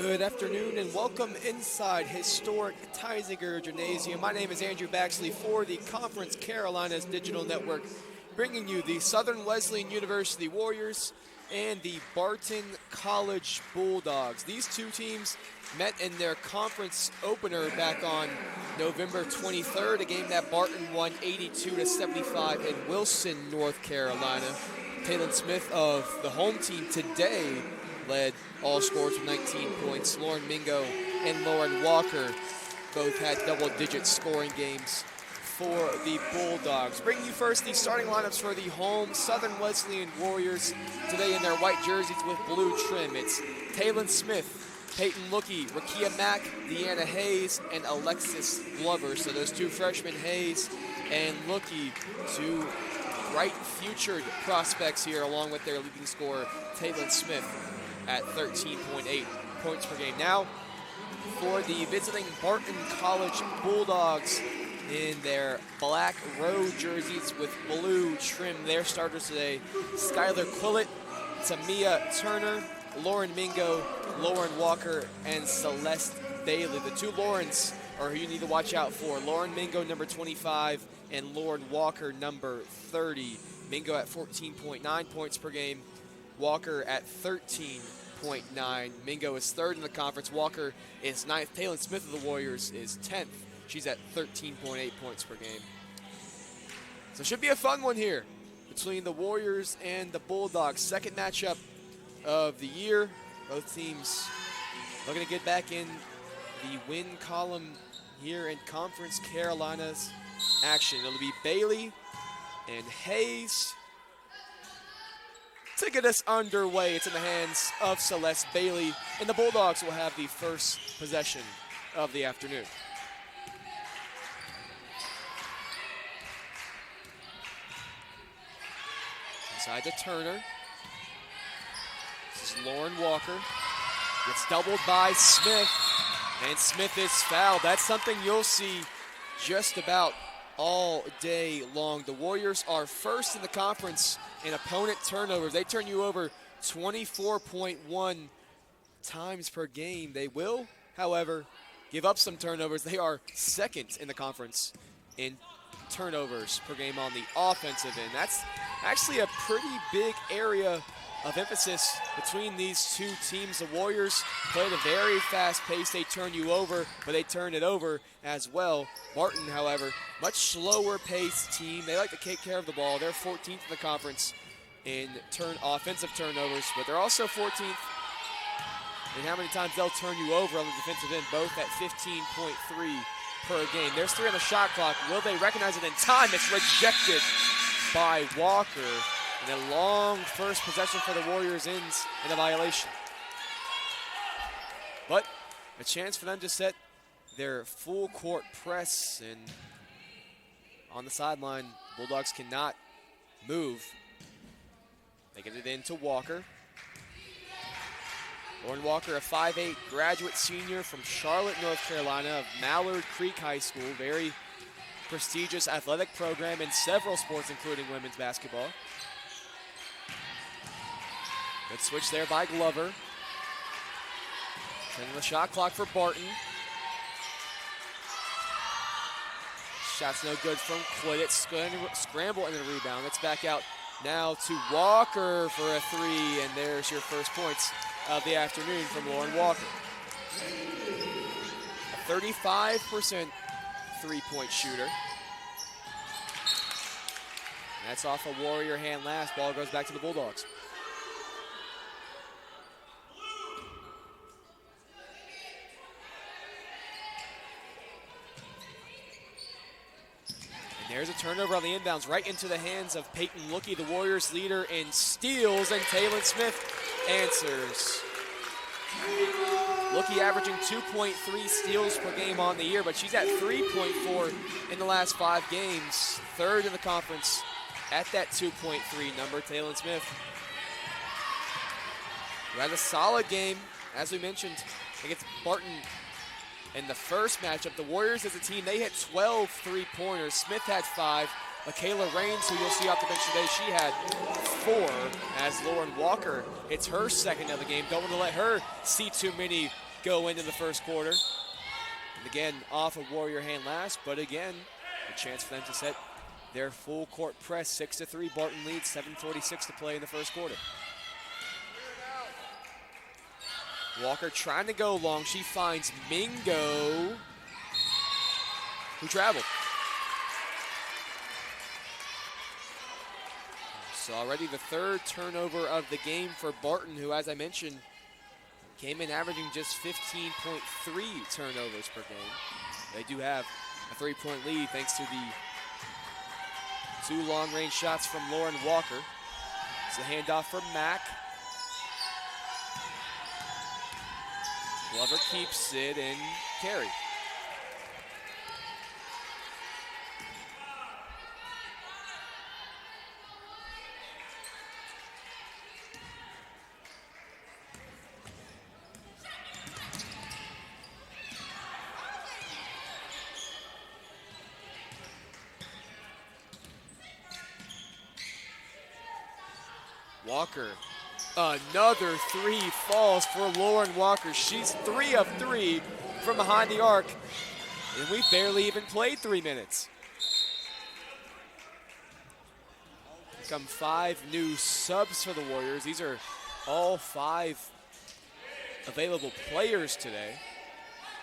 Good afternoon and welcome inside historic Teisinger Gymnasium. My name is Andrew Baxley for the Conference Carolinas Digital Network, bringing you the Southern Wesleyan University Warriors and the Barton College Bulldogs. These two teams met in their conference opener back on November 23rd, a game that Barton won 82-75 in Wilson, North Carolina. Taylor Smith of the home team today led all scorers with 19 points. Lauren Mingo and Lauren Walker both had double-digit scoring games for the Bulldogs. Bringing you first the starting lineups for the home Southern Wesleyan Warriors today in their white jerseys with blue trim. It's Taylor Smith, Peyton Lookey, Rakia Mack, Deanna Hayes, and Alexis Glover. So those two freshmen, Hayes and Lookey, two bright future prospects here, along with their leading scorer, Taylor Smith, at 13.8 points per game. Now, for the visiting Barton College Bulldogs in their black road jerseys with blue trim, their starters today, Skylar Quillett, Tamia Turner, Lauren Mingo, Lauren Walker, and Celeste Bailey. The two Laurens are who you need to watch out for. Lauren Mingo, number 25, and Lauren Walker, number 30. Mingo at 14.9 points per game. Walker at 13.9. Mingo is third in the conference. Walker is ninth. Taylor Smith of the Warriors is 10th. She's at 13.8 points per game. So it should be a fun one here between the Warriors and the Bulldogs. Second matchup of the year. Both teams looking to get back in the win column here in Conference Carolinas action. It'll be Bailey and Hayes to get us underway. It's in the hands of Celeste Bailey, and the Bulldogs will have the first possession of the afternoon. Inside to Turner. This is Lauren Walker. Gets doubled by Smith, and Smith is fouled. That's something you'll see just about all day long. The Warriors are first in the conference in opponent turnovers. They turn you over 24.1 times per game. They will, however, give up some turnovers. They are second in the conference in turnovers per game on the offensive end. That's actually a pretty big area of emphasis between these two teams. The Warriors play at a very fast pace. They turn you over, but they turn it over as well. Barton, however, much slower paced team. They like to take care of the ball. They're 14th in the conference in offensive turnovers, but they're also 14th in how many times they'll turn you over on the defensive end, both at 15.3 per game. There's 3 on the shot clock. Will they recognize it in time? It's rejected by Walker. And a long first possession for the Warriors ends in a violation. But a chance for them to set their full court press, and on the sideline, Bulldogs cannot move. They get it into Walker. Lauren Walker, a 5'8" graduate senior from Charlotte, North Carolina, of Mallard Creek High School. Very prestigious athletic program in several sports, including women's basketball. Good switch there by Glover. Turning the shot clock for Barton. Shot's no good from Quillett. Scramble and then a rebound. It's back out now to Walker for a 3, and there's your first points of the afternoon from Lauren Walker. A 35% three-point shooter. That's off a Warrior hand last. Ball goes back to the Bulldogs. There's a turnover on the inbounds right into the hands of Peyton Lookey, the Warriors leader in steals, and Taylor Smith answers. Lookey averaging 2.3 steals per game on the year, but she's at 3.4 in the last 5 games. Third in the conference at that 2.3 number. Taylor Smith, who had a solid game, as we mentioned, against Barton. In the first matchup, the Warriors as a team, they hit 12 three-pointers. Smith had 5. Michaela Raines, who you'll see off the bench today, she had 4, as Lauren Walker hits her second of the game. Don't want to let her see too many go into the first quarter. And again, off of Warrior hand last, but again, a chance for them to set their full court press. 6-3, Barton leads, 7:46 to play in the first quarter. Walker trying to go long. She finds Mingo, who traveled. So already the third turnover of the game for Barton, who, as I mentioned, came in averaging just 15.3 turnovers per game. They do have a 3-point lead thanks to the 2 long-range shots from Lauren Walker. It's a handoff for Mack. Glover keeps it and carry. Walker, another 3 falls for Lauren Walker. She's 3 of 3 from behind the arc, and we barely even played 3 minutes. Become 5 new subs for the Warriors. These are all 5 available players today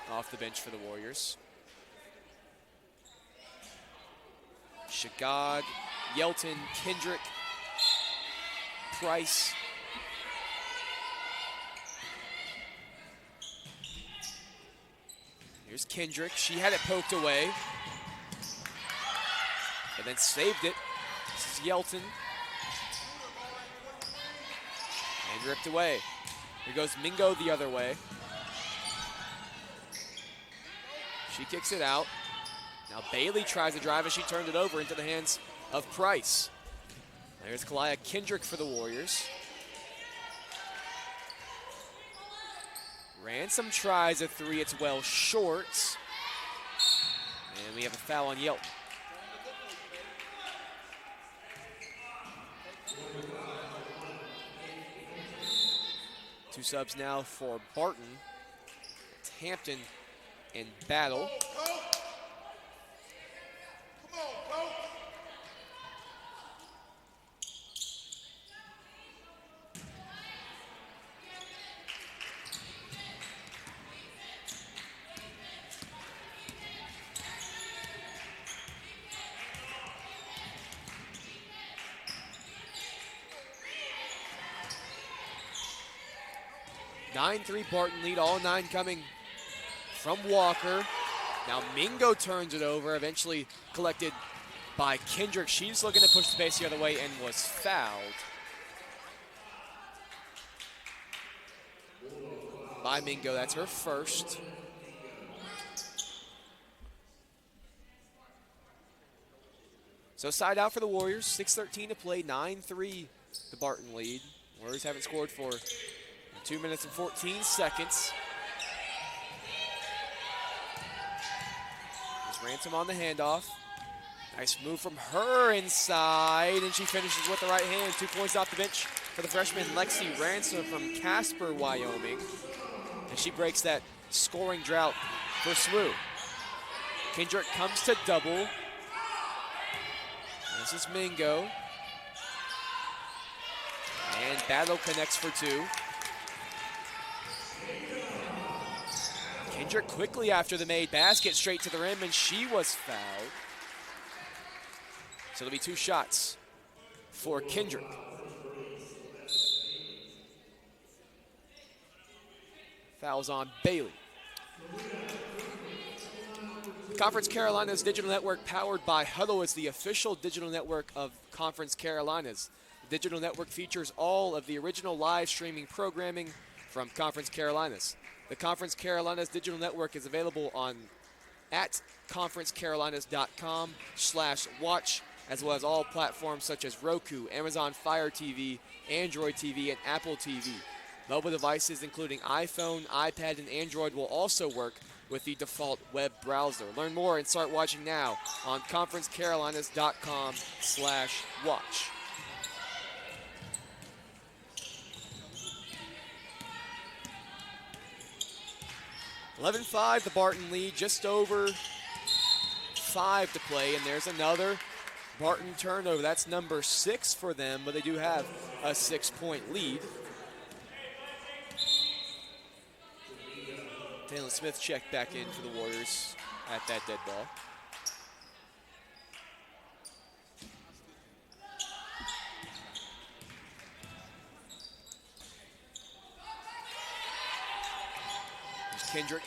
off the bench for the Warriors. Shagag, Yelton, Kendrick, Price. Here's Kendrick. She had it poked away and then saved it. This is Yelton. And ripped away. Here goes Mingo the other way. She kicks it out. Now Bailey tries to drive as she turned it over into the hands of Price. There's Kalaya Kendrick for the Warriors. Ransom tries a 3, it's well short. And we have a foul on Yelton. Two subs now for Barton. It's Hampton and Battle. 9-3 Barton lead, all 9 coming from Walker. Now Mingo turns it over, eventually collected by Kendrick. She's looking to push the pace the other way and was fouled by Mingo. That's her first. So side out for the Warriors, 6:13 to play, 9-3 the Barton lead. Warriors haven't scored for 2 minutes and 14 seconds. There's Ransom on the handoff. Nice move from her inside, and she finishes with the right hand. 2 points off the bench for the freshman Lexi Ransom from Casper, Wyoming. And she breaks that scoring drought for SWU. Kendrick comes to double. This is Mingo. And Battle connects for 2. Kendrick quickly after the made basket, straight to the rim, and she was fouled. So it'll be 2 shots for Kendrick. Fouls on Bailey. Conference Carolinas Digital Network, powered by Huddle, is the official digital network of Conference Carolinas. The digital network features all of the original live streaming programming from Conference Carolinas. The Conference Carolinas Digital Network is available at conferencecarolinas.com/watch, as well as all platforms such as Roku, Amazon Fire TV, Android TV, and Apple TV. Mobile devices including iPhone, iPad, and Android will also work with the default web browser. Learn more and start watching now on conferencecarolinas.com/watch. 11-5, the Barton lead, just over 5 to play, and there's another Barton turnover. That's number 6 for them, but they do have a 6-point lead. Taylor Smith checked back in for the Warriors at that dead ball. There's Kendrick.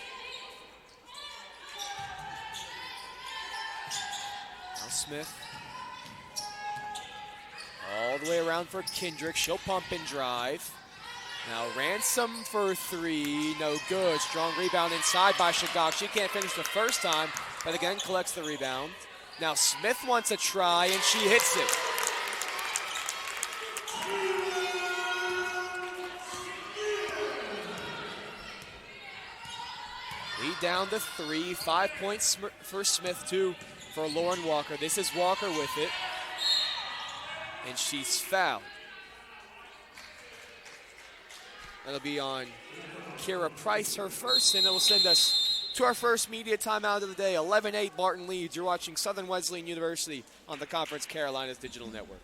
Now Smith. All the way around for Kendrick. She'll pump and drive. Now Ransom for 3, no good. Strong rebound inside by Shagog. She can't finish the first time, but again collects the rebound. Now Smith wants a try, and she hits it. Lead down to 3, 5 points for Smith, 2 for Lauren Walker. This is Walker with it, and she's fouled. That'll be on Kira Price, her first, and it will send us to our first media timeout of the day. 11-8 Barton leads. You're watching Southern Wesleyan University on the Conference Carolinas Digital Network.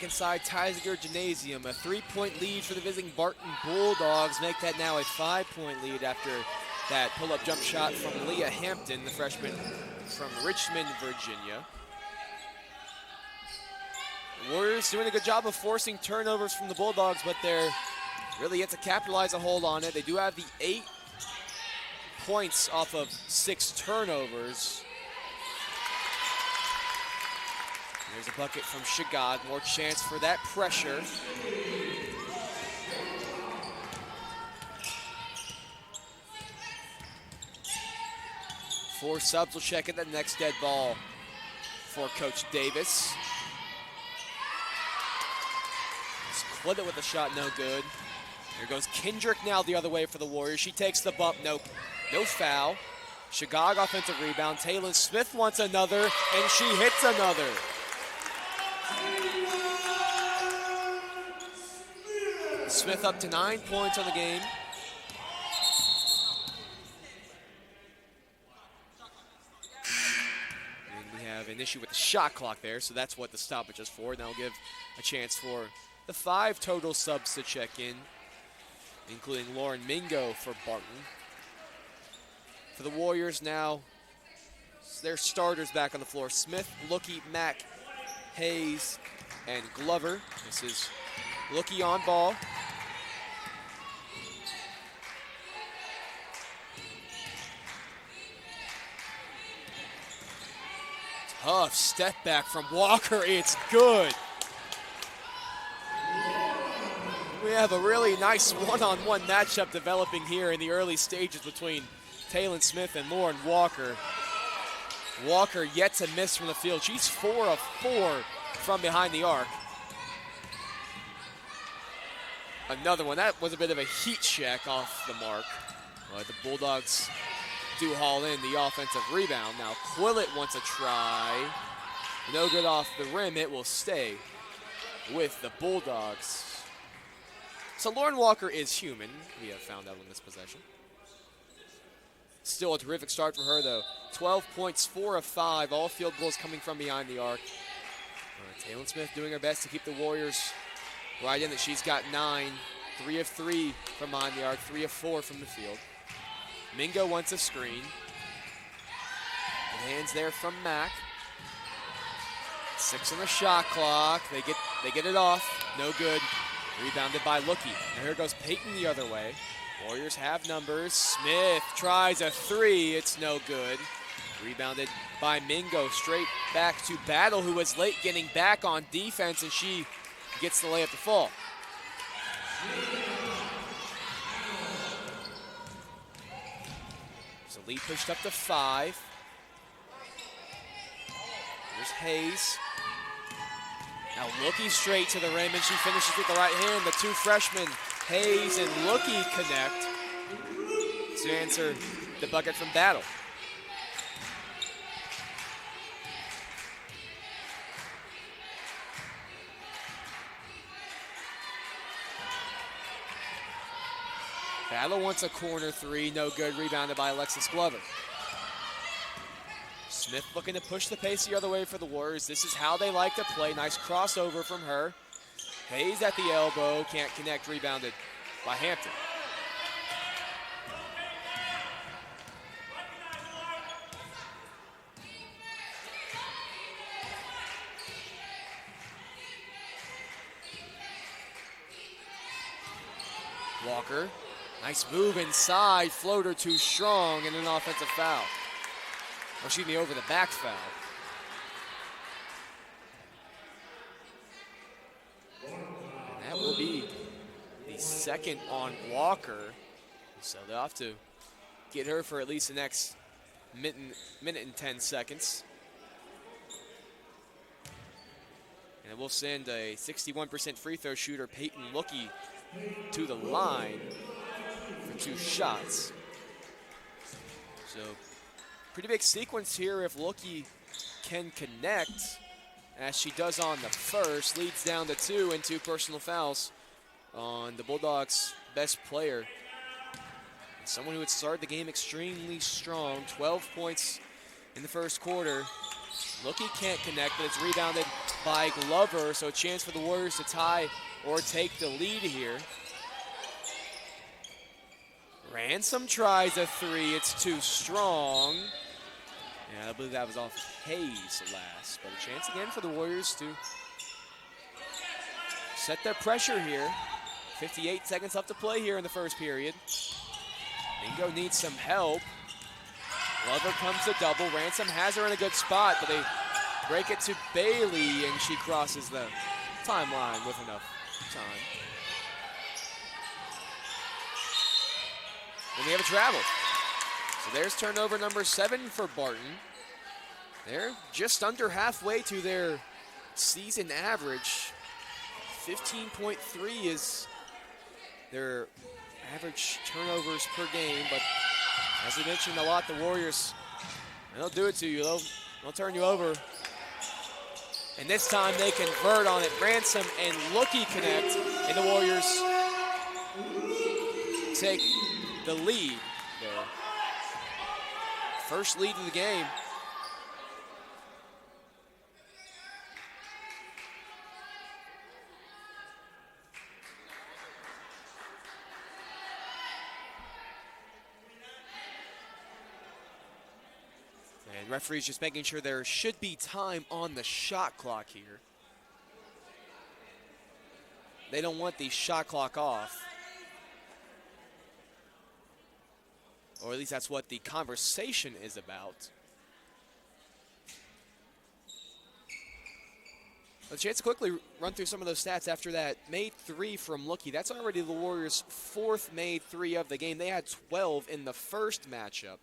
Inside Tysiger Gymnasium, a 3-point lead for the visiting Barton Bulldogs. Make that now a 5-point lead after that pull-up jump shot from Leah Hampton, the freshman from Richmond, Virginia. The Warriors doing a good job of forcing turnovers from the Bulldogs, but they're really yet to capitalize a hold on it. They do have the 8 points off of 6 turnovers. There's a bucket from Shagog. More chance for that pressure. Four subs will check in the next dead ball for Coach Davis. Split it with a shot, no good. Here goes Kendrick now the other way for the Warriors. She takes the bump, no foul. Shagog offensive rebound. Taylor Smith wants another, and she hits another. Smith up to 9 points on the game. And we have an issue with the shot clock there, so that's what the stoppage is for. Now we'll give a chance for the 5 total subs to check in, including Lauren Mingo for Barton. For the Warriors now, their starters back on the floor. Smith, Lookie, Mack, Hayes, and Glover. This is Lookie on ball. Tough step back from Walker. It's good. We have a really nice one-on-one matchup developing here in the early stages between Taylor Smith and Lauren Walker. Walker yet to miss from the field. She's 4 of 4 from behind the arc. Another one. That was a bit of a heat check off the mark. But the Bulldogs do haul in the offensive rebound. Now Quillett wants a try. No good off the rim. It will stay with the Bulldogs. So Lauren Walker is human. We have found out on this possession. Still a terrific start for her, though. 12 points, 4 of 5. All field goals coming from behind the arc. Taylor Smith doing her best to keep the Warriors right in that. She's got 9. 3 of 3 from behind the arc. 3 of 4 from the field. Mingo wants a screen. Good hands there from Mack. 6 on the shot clock. They get it off. No good. Rebounded by Lookie. Now here goes Peyton the other way. Warriors have numbers. Smith tries a 3. It's no good. Rebounded by Mingo. Straight back to Battle, who was late getting back on defense, and she gets the layup to fall. So lead pushed up to 5. Here's Hayes. Now Lookie straight to the rim, and she finishes with the right hand. The two freshmen, Hayes and Lookie, connect to answer the bucket from Battle. Battle wants a corner 3, no good. Rebounded by Alexis Glover. Smith looking to push the pace the other way for the Warriors. This is how they like to play. Nice crossover from her. Hayes at the elbow, can't connect. Rebounded by Hampton. Walker, nice move inside. Floater too strong and an offensive foul. Or excuse me, over the back foul. And that will be the second on Walker. So they'll have to get her for at least the next minute and 10 seconds. And it will send a 61% free throw shooter, Peyton Lookie, to the line for 2 shots. So pretty big sequence here if Lookie can connect, as she does on the first. Leads down to 2 and 2 personal fouls on the Bulldogs' best player. Someone who had started the game extremely strong. 12 points in the first quarter. Lookie can't connect, but it's rebounded by Glover, so a chance for the Warriors to tie or take the lead here. Ransom tries a 3. It's too strong. Yeah, I believe that was off Hayes last, but a chance again for the Warriors to set their pressure here. 58 seconds left to play here in the first period. Mingo needs some help. Glover comes to double. Ransom has her in a good spot, but they break it to Bailey, and she crosses the timeline with enough time. And we have a travel. So there's turnover number 7 for Barton. They're just under halfway to their season average. 15.3 is their average turnovers per game, but as we mentioned a lot, the Warriors, they'll do it to you. They'll turn you over. And this time they convert on it. Ransom and Lookie connect, and the Warriors take the lead there. First lead of the game. And referees just making sure there should be time on the shot clock here. They don't want the shot clock off. Or at least that's what the conversation is about. A chance to quickly run through some of those stats after that made 3 from Lookie. That's already the Warriors' 4th made 3 of the game. They had 12 in the first matchup.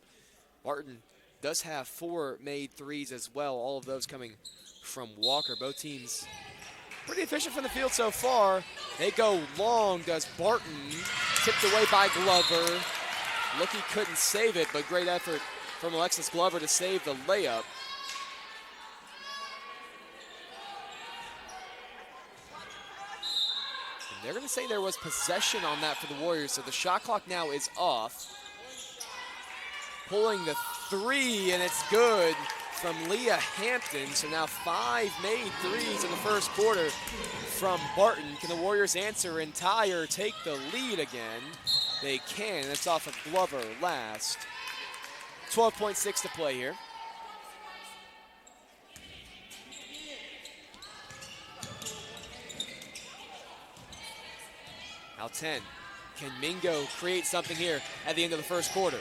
Barton does have 4 made 3s as well, all of those coming from Walker. Both teams pretty efficient from the field so far. They go long, does Barton. Tipped away by Glover. Looky couldn't save it, but great effort from Alexis Glover to save the layup. And they're going to say there was possession on that for the Warriors, so the shot clock now is off. Pulling the three, and it's good from Leah Hampton. So now 5 made threes in the first quarter from Barton. Can the Warriors answer and tie or take the lead again? They can, and it's off of Glover last. 12.6 to play here. Now 10. Can Mingo create something here at the end of the first quarter?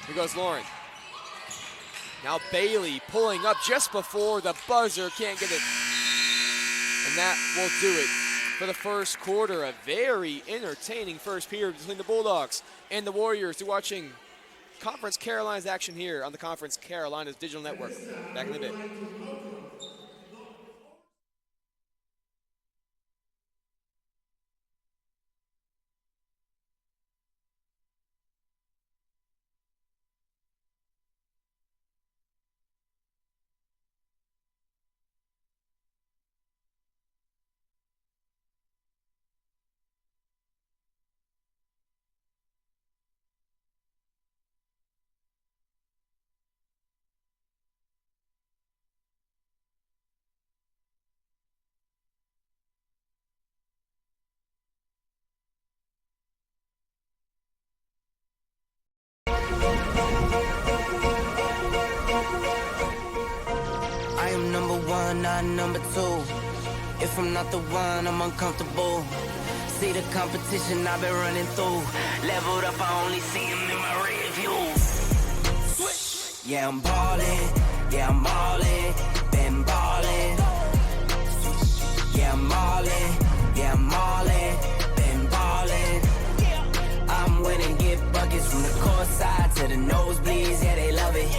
Here goes Lauren. Now Bailey pulling up just before the buzzer. Can't get it. And that will do it for the first quarter. A very entertaining first period between the Bulldogs and the Warriors. You're watching Conference Carolinas action here on the Conference Carolinas Digital Network. Back in a bit. I am number one, not number two. If I'm not the one, I'm uncomfortable. See the competition I've been running through. Leveled up, I only see him in my rear view. Yeah, I'm ballin', yeah, I'm ballin', been ballin'. Yeah, I'm ballin', yeah, I'm ballin', been ballin'. I'm winning, get buckets from the court side to the nosebleeds, yeah, they love it.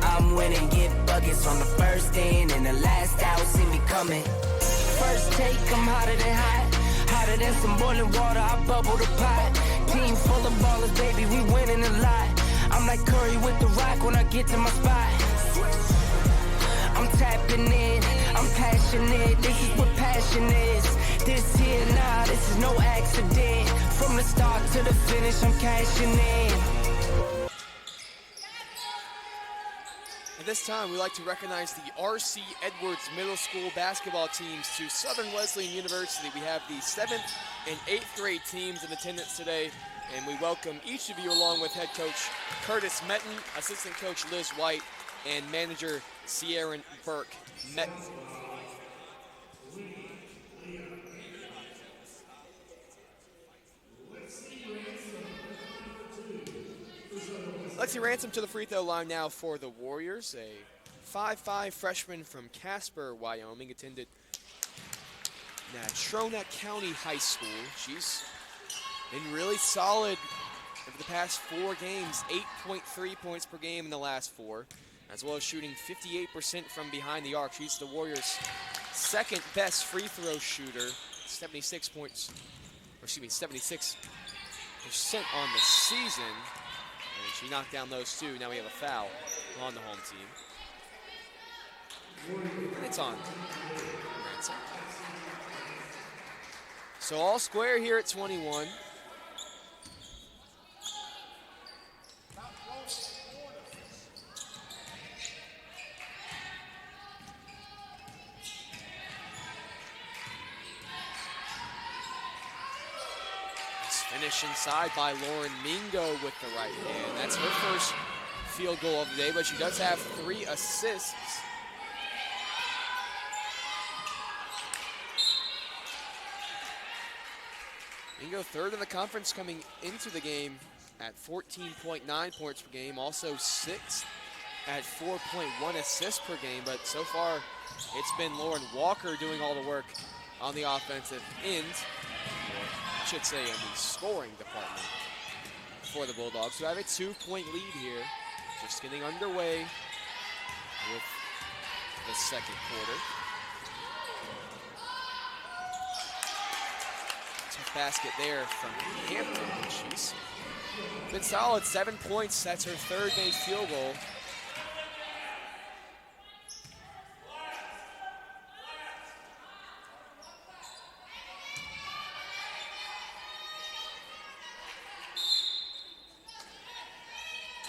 I'm winning, get buckets from the first in and the last out, see me coming. First take, I'm hotter than hot. Hotter than some boiling water, I bubble the pot. Team full of ballers, baby, we winning a lot. I'm like Curry with the rock when I get to my spot. I'm tapping in, I'm passionate, this is what passion is. This here, nah, this is no accident. From the start to the finish, I'm cashing in. At this time, we like to recognize the R.C. Edwards Middle School basketball teams to Southern Wesleyan University. We have the 7th and 8th grade teams in attendance today, and we welcome each of you along with head coach Curtis Metton, assistant coach Liz White, and manager Sierra Burke Metton. Lexi Ransom to the free throw line now for the Warriors. A 5'5" freshman from Casper, Wyoming, attended Natrona County High School. She's been really solid over the past 4 games, 8.3 points per game in the last 4, as well as shooting 58% from behind the arc. She's the Warriors' second best free throw shooter, 76% on the season. And she knocked down those 2. Now we have a foul on the home team. And it's on Ransom. So all square here at 21. Finish inside by Lauren Mingo with the right hand. That's her first field goal of the day, but she does have 3 assists. Mingo third in the conference coming into the game at 14.9 points per game, also 6th at 4.1 assists per game, but so far it's been Lauren Walker doing all the work on the offensive end. I should say in the scoring department for the Bulldogs, who have a 2-point lead here, just getting underway with the second quarter. Tough basket there from Hampton. She's been solid, 7 points. That's her third made field goal.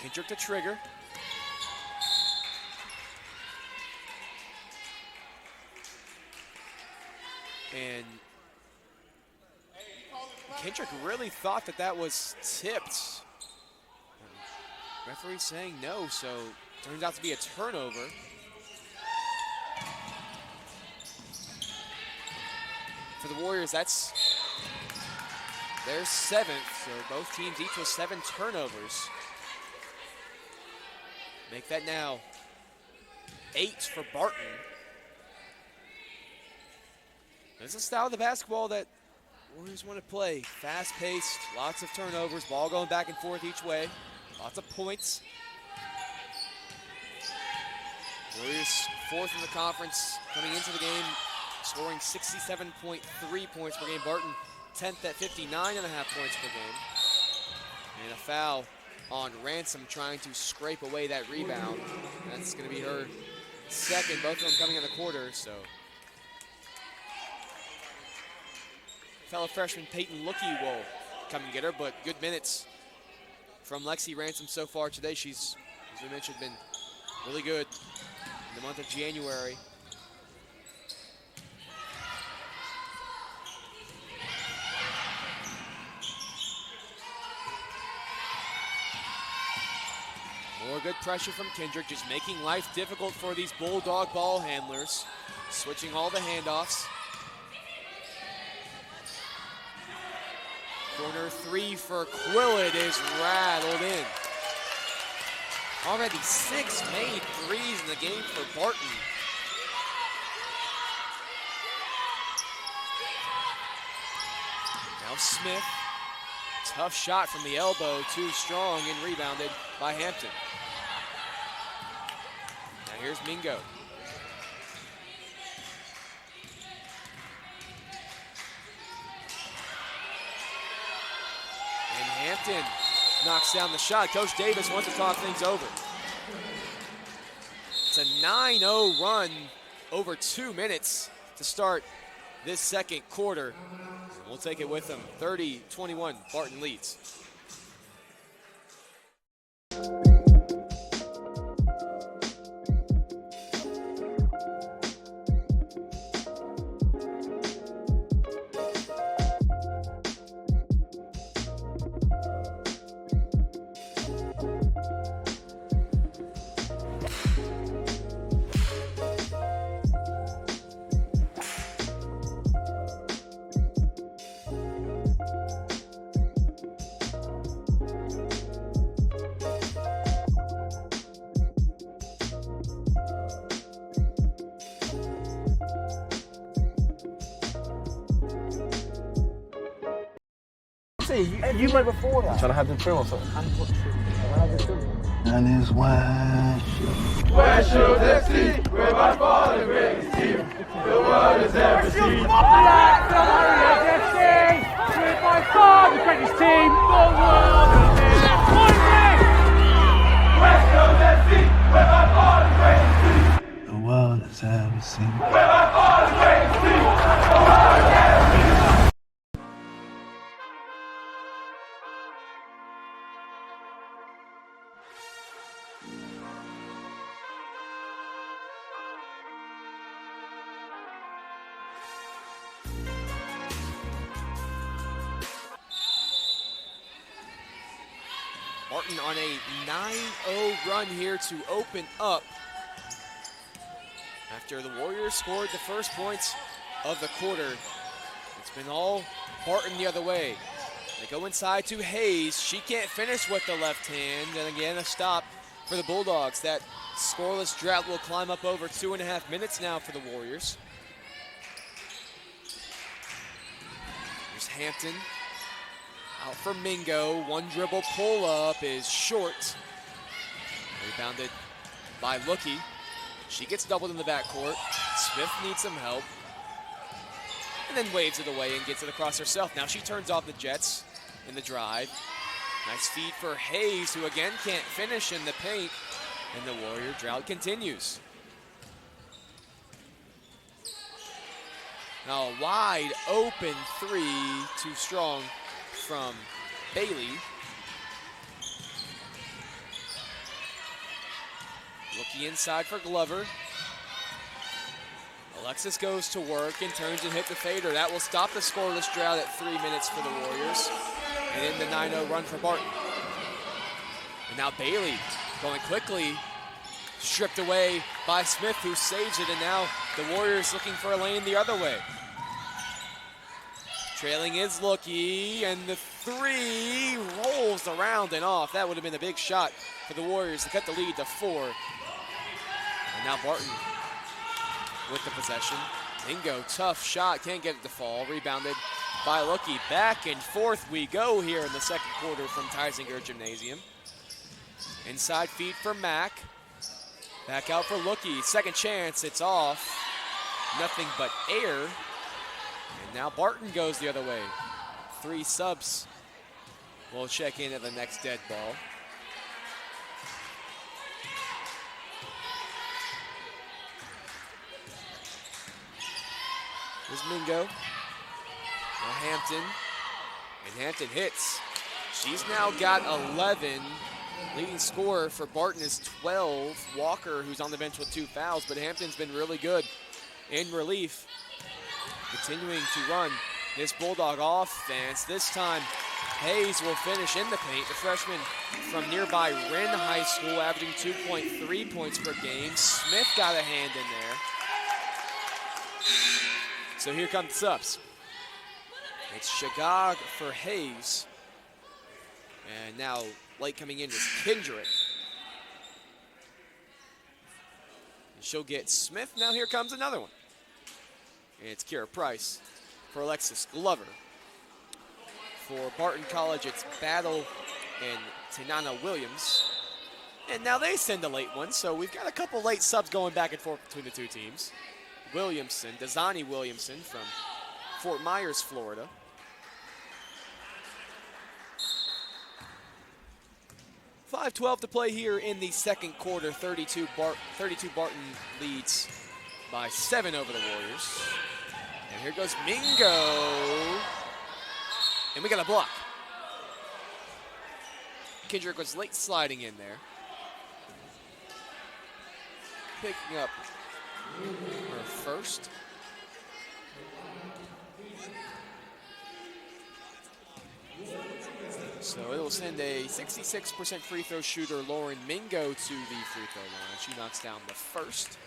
Kendrick to trigger. And Kendrick really thought that that was tipped. Referee saying no, so turns out to be a turnover. For the Warriors, that's their 7th, so both teams each with 7 turnovers. Make that now 8 for Barton. This is a style of the basketball that Warriors want to play. Fast-paced, lots of turnovers, ball going back and forth each way. Lots of points. Warriors 4th in the conference coming into the game, scoring 67.3 points per game. Barton 10th at 59.5 points per game. And a foul on Ransom trying to scrape away that rebound. That's going to be her 2nd, both of them coming in the quarter, so. Fellow freshman Peyton Lookie will come and get her, but good minutes from Lexi Ransom so far today. She's, as we mentioned, been really good in the month of January. More good pressure from Kendrick, just making life difficult for these Bulldog ball handlers. Switching all the handoffs. Corner 3 for Quillett is rattled in. Already 6 made threes in the game for Barton. Now Smith. Tough shot from the elbow, too strong and rebounded by Hampton. Now here's Mingo. And Hampton knocks down the shot. Coach Davis wants to talk things over. It's a 9-0 run over 2 minutes to start this second quarter. We'll take it with them. 30-21, Barton leads. You played before that. Trying to have the film or something. And his West Shores FC, we're by far the greatest team the world has ever seen. Black Warriors FC, we're by far the greatest team the world has ever seen. West Shores FC, we're by far the greatest team the world has ever seen. We're by far the greatest team the world has ever seen. Barton on a 9-0 run here to open up after the Warriors scored the first points of the quarter. It's been all Barton the other way. They go inside to Hayes. She can't finish with the left hand. And again, a stop for the Bulldogs. That scoreless drought will climb up over 2.5 minutes now for the Warriors. Here's Hampton. Out for Mingo. One dribble pull up is short. Rebounded by Lookie. She gets doubled in the backcourt. Smith needs some help. and then waves it away and gets it across herself. Now she turns off the Jets in the drive. Nice feed for Hayes, who again can't finish in the paint, and the Warrior drought continues. Now a wide open three, too strong from Bailey. Looking inside for Glover. Alexis goes to work and turns and hit the fader. That will stop the scoreless drought at 3 minutes for the Warriors. And in the 9-0 run for Barton. And now Bailey going quickly, stripped away by Smith, who saves it, and now the Warriors looking for a lane the other way. Trailing is Lookie, and the three rolls around and off. That would have been a big shot for the Warriors to cut the lead to 4. And now Barton with the possession. Mingo, tough shot, can't get it to fall. Rebounded by Lookie. Back and forth we go here in the second quarter from Theisinger Gymnasium. Inside feed for Mack. Back out for Lookie. Second chance, it's off. Nothing but air. And now Barton goes the other way. 3 subs will check in at the next dead ball. Here's Mingo. Now Hampton. And Hampton hits. She's now got 11. Leading scorer for Barton is 12. Walker, who's on the bench with 2 fouls, but Hampton's been really good in relief. Continuing to run this Bulldog offense. This time, Hayes will finish in the paint. The freshman from nearby Wren High School, averaging 2.3 points per game. Smith got a hand in there. So here come the subs. It's Shagag for Hayes. And now late coming in is Kendrick. And she'll get Smith. Now here comes another one. And it's Kira Price for Alexis Glover. For Barton College, it's Battle and Tanana Williams. And now they send a late one, so we've got a couple late subs going back and forth between the two teams. Williamson, Dazani Williamson from Fort Myers, Florida. .5:12 to play here in the second quarter. 32 Barton leads by 7 over the Warriors. And here goes Mingo. And we got a block. Kendrick was late sliding in there. Picking up her first. So it will send a 66% free throw shooter, Lauren Mingo, to the free throw line. She knocks down the first.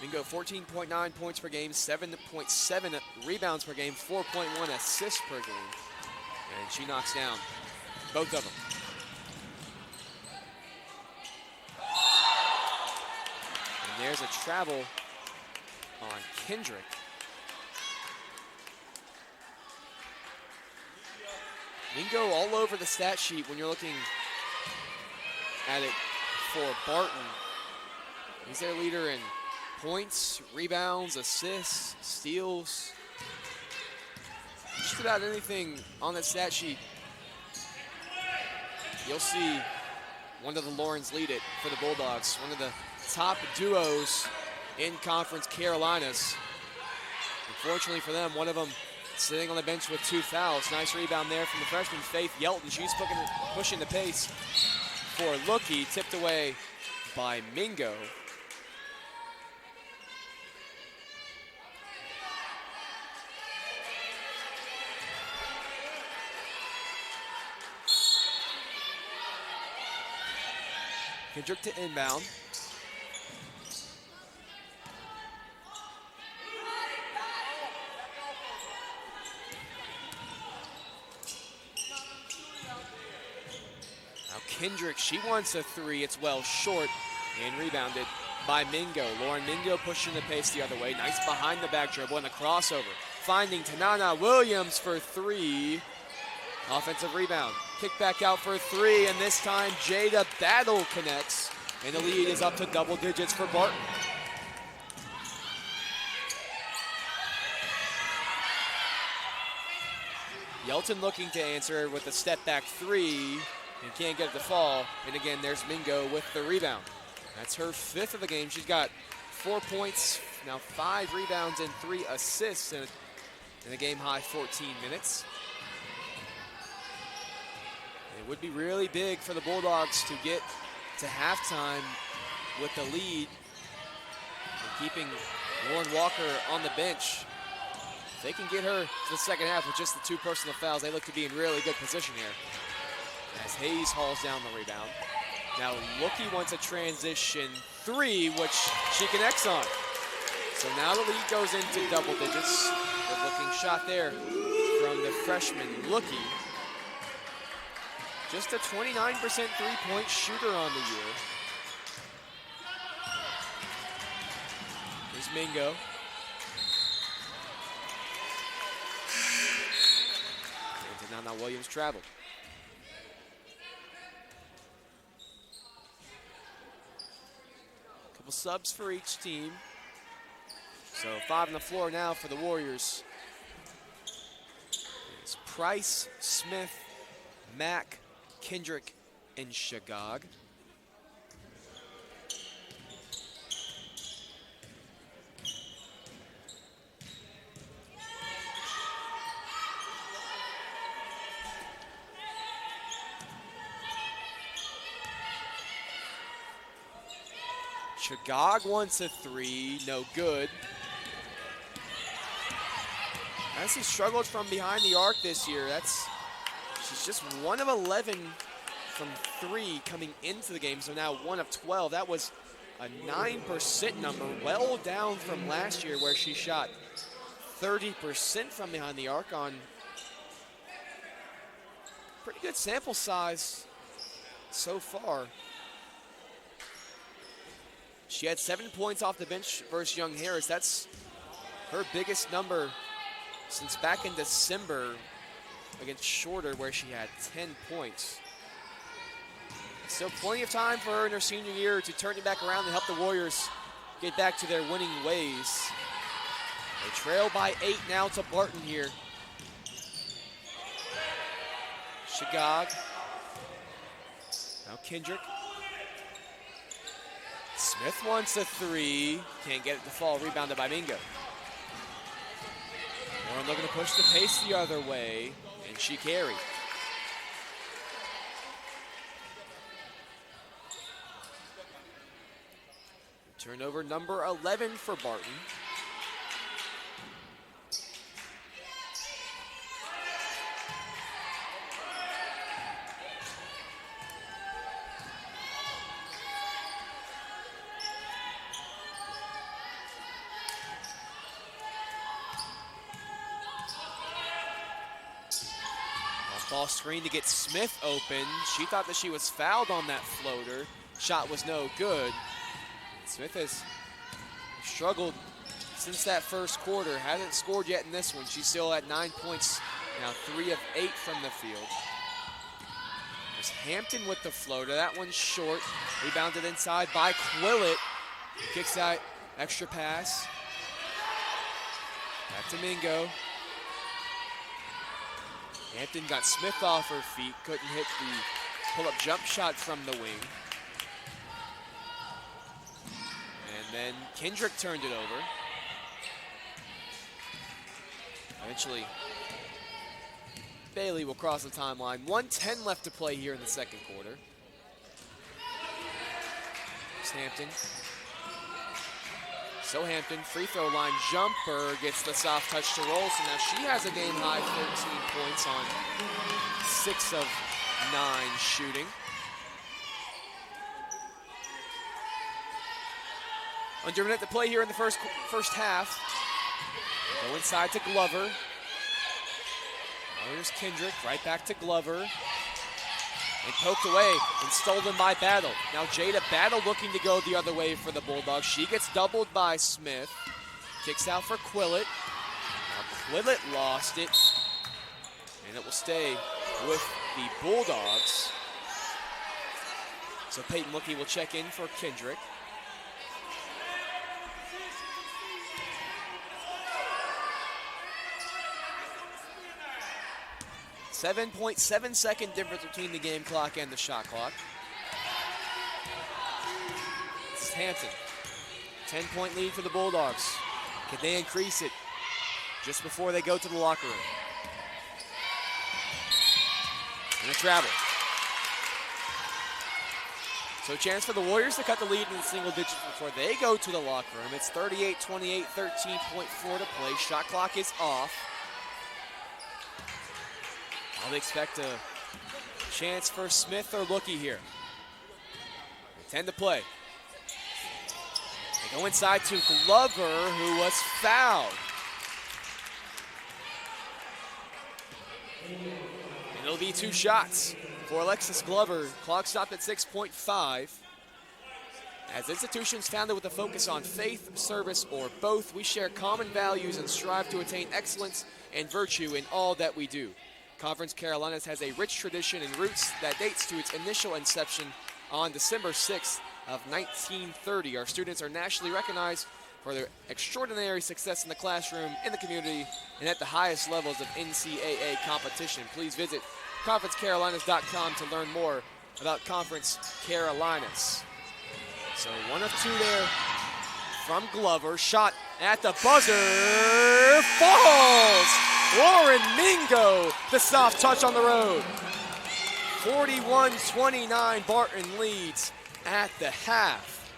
Mingo, 14.9 points per game, 7.7 rebounds per game, 4.1 assists per game. And she knocks down both of them. And there's a travel on Kendrick. Mingo all over the stat sheet when you're looking at it for Barton. He's their leader in points, rebounds, assists, steals. Just about anything on that stat sheet, you'll see one of the Laurens lead it for the Bulldogs. One of the top duos in Conference Carolinas. Unfortunately for them, one of them sitting on the bench with 2 fouls. Nice rebound there from the freshman, Faith Yelton. She's pushing the pace for Lookie, tipped away by Mingo. Kendrick to inbound. Kendrick, she wants a 3. It's well short and rebounded by Mingo. Lauren Mingo pushing the pace the other way. Nice behind the back dribble and the crossover. Finding Tanana Williams for 3. Offensive rebound. Kick back out for 3, and this time Jada Battle connects. And the lead is up to double digits for Barton. Yelton looking to answer with a step back three and can't get it to fall. And again, there's Mingo with the rebound. That's her 5th of the game. She's got 4 points, now 5 rebounds and 3 assists in a game high 14 minutes. It would be really big for the Bulldogs to get to halftime with the lead and keeping Lauren Walker on the bench. If they can get her to the second half with just the 2 personal fouls, they look to be in really good position here. As Hayes hauls down the rebound. Now Lookie wants a transition 3, which she connects on. So now the lead goes into double digits. Good looking shot there from the freshman Lookie. Just a 29% three-point shooter on the year. Here's Mingo. And now Williams traveled. Couple subs for each team. So 5 on the floor now for the Warriors. It's Price, Smith, Mack, Kendrick, and Shagog. Shagog wants a 3, no good. Actually struggled from behind the arc this year. She's just 1 of 11 from 3 coming into the game, so now 1 of 12. That was a 9% number, well down from last year where she shot 30% from behind the arc on pretty good sample size so far. She had 7 points off the bench versus Young Harris. That's her biggest number since back in December against Shorter, where she had 10 points. Still plenty of time for her in her senior year to turn it back around and help the Warriors get back to their winning ways. They trail by 8 now to Barton here. Shagog. Now Kendrick. Smith wants a 3. Can't get it to fall. Rebounded by Mingo. Warren looking to push the pace the other way, and she carried. Turnover number 11 for Barton. Ball screen to get Smith open. She thought that she was fouled on that floater. Shot was no good. Smith has struggled since that first quarter. Hasn't scored yet in this one. She's still at 9 points. Now 3 of 8 from the field. There's Hampton with the floater. That one's short. Rebounded inside by Quillett. Kicks out, extra pass. Back to Mingo. Hampton got Smith off her feet, couldn't hit the pull-up jump shot from the wing. And then Kendrick turned it over. Eventually, Bailey will cross the timeline. 1:10 left to play here in the second quarter. It's Hampton. So Hampton, free throw line jumper, gets the soft touch to roll. So now she has a game high 13 points on 6 of 9 shooting. Under a minute to play here in the first half. Go inside to Glover. Now here's Kendrick, right back to Glover. And poked away and stolen by Battle. Now Jada Battle looking to go the other way for the Bulldogs. She gets doubled by Smith. Kicks out for Quillett. Now Quillett lost it. And it will stay with the Bulldogs. So Peyton Lookie will check in for Kendrick. 7.7-second difference between the game clock and the shot clock. This is Hampton. 10-point lead for the Bulldogs. Can they increase it just before they go to the locker room? And a travel. So a chance for the Warriors to cut the lead in the single digits before they go to the locker room. It's 38-28, 13.4 to play. Shot clock is off. I'll expect a chance for Smith or Lookie here. 10 to play. They go inside to Glover, who was fouled. And it'll be 2 shots for Alexis Glover. Clock stopped at 6.5. As institutions founded with a focus on faith, service, or both, we share common values and strive to attain excellence and virtue in all that we do. Conference Carolinas has a rich tradition and roots that dates to its initial inception on December 6th of 1930. Our students are nationally recognized for their extraordinary success in the classroom, in the community, and at the highest levels of NCAA competition. Please visit conferencecarolinas.com to learn more about Conference Carolinas. So 1 of 2 there from Glover. Shot at the buzzer, falls! Lauren Mingo, the soft touch on the road. 41-29, Barton leads at the half.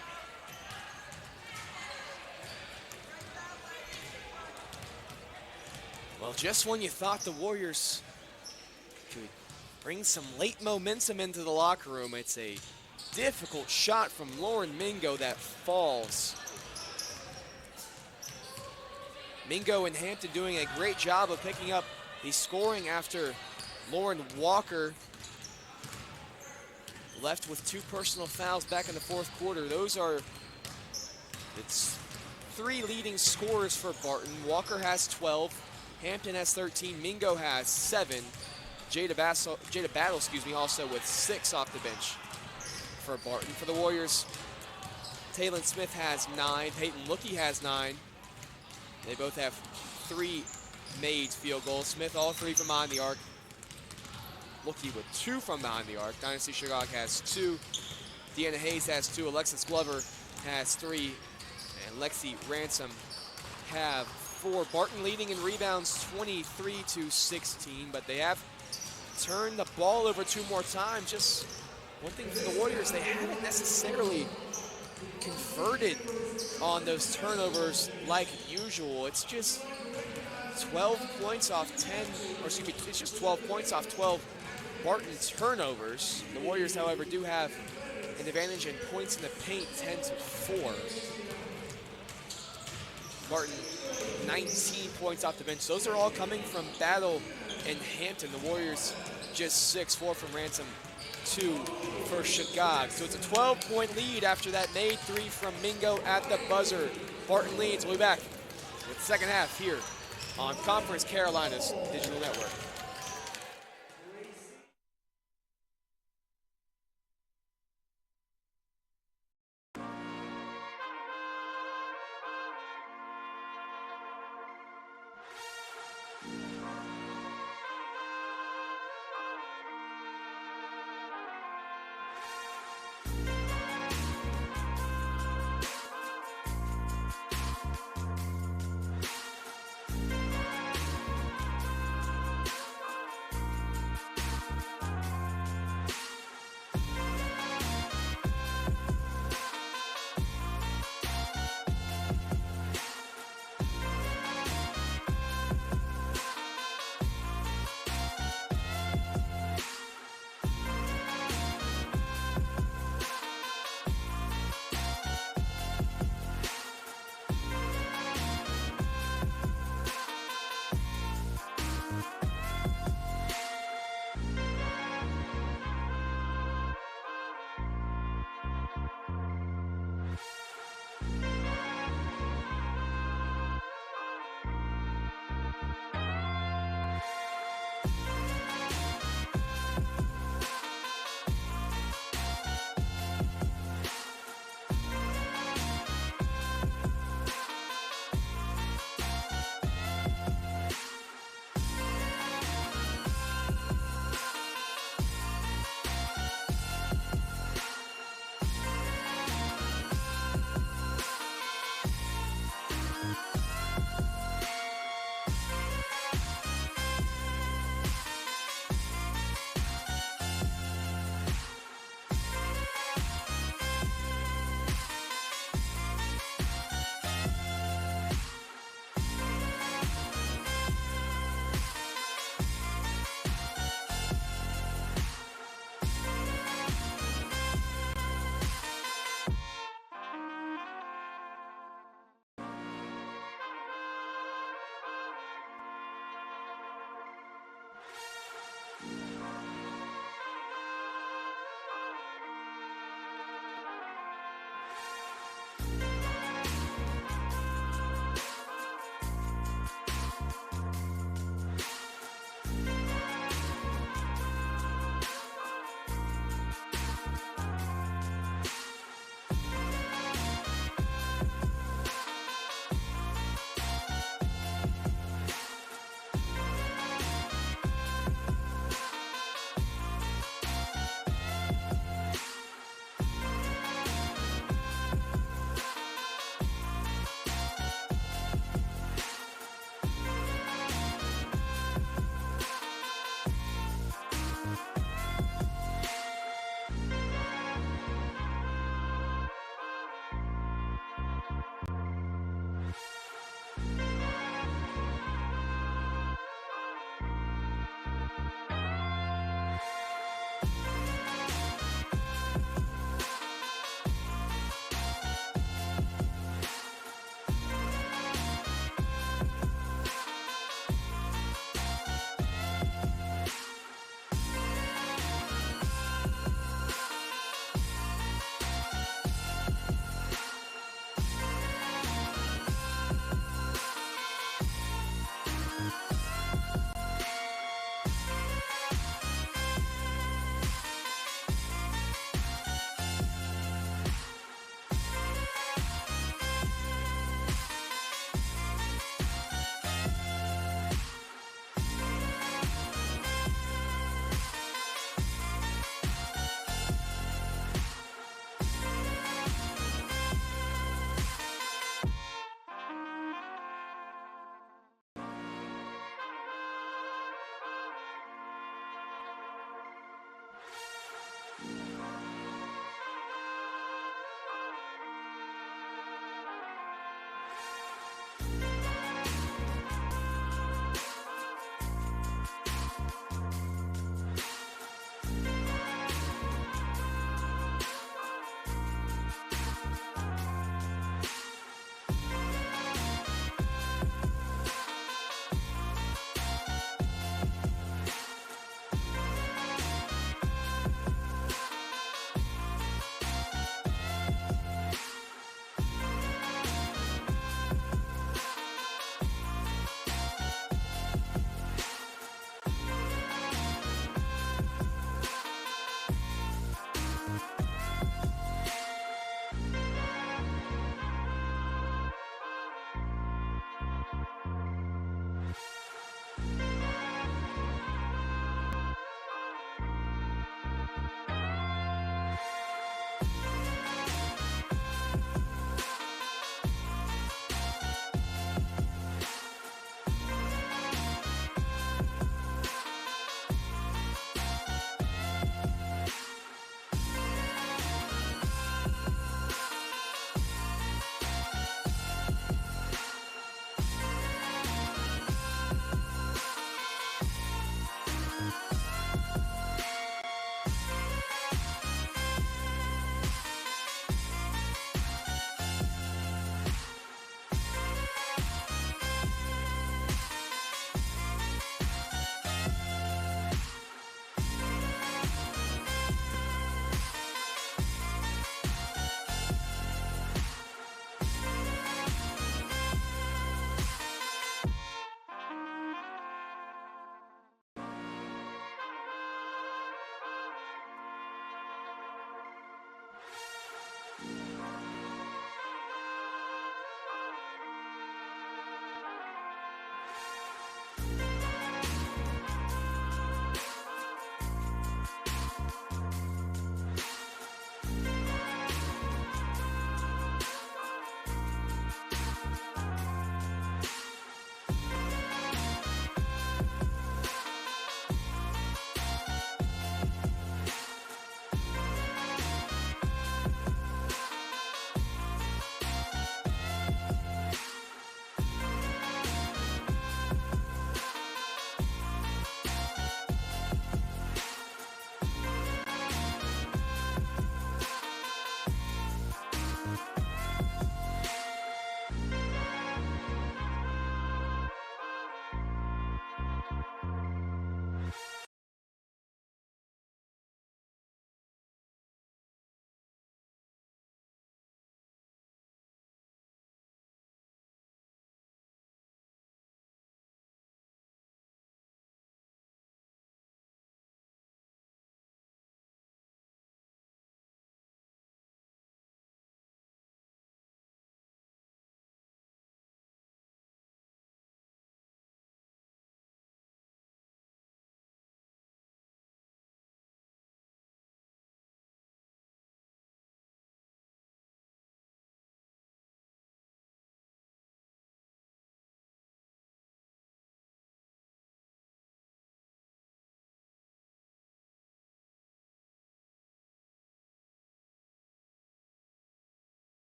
Well, just when you thought the Warriors could bring some late momentum into the locker room, it's a difficult shot from Lauren Mingo that falls. Mingo and Hampton doing a great job of picking up the scoring after Lauren Walker left with 2 personal fouls back in the 4th quarter. Those are the 3 leading scorers for Barton. Walker has 12, Hampton has 13, Mingo has 7. Jada Battle, also with 6 off the bench for Barton. For the Warriors, Taylon Smith has 9, Peyton Lookie has 9. They both have 3 made field goals. Smith, all 3 from behind the arc. Lookie with 2 from behind the arc. Dynasty Shigog has 2. Deanna Hayes has 2. Alexis Glover has 3. And Lexi Ransom have 4. Barton leading in rebounds 23-16, but they have turned the ball over 2 more times. Just one thing for the Warriors, they haven't necessarily converted on those turnovers like usual. It's just 12 points off 10, or excuse me, it's just 12 points off 12 Barton turnovers. The Warriors, however, do have an advantage in points in the paint, 10-4. Barton, 19 points off the bench. Those are all coming from Battle and Hampton. The Warriors just 6, 4 from Ransom, 2 for Shigog. So it's a 12-point lead after that made 3 from Mingo at the buzzer. Barton leads. We'll be back with the second half here on Conference Carolinas Digital Network.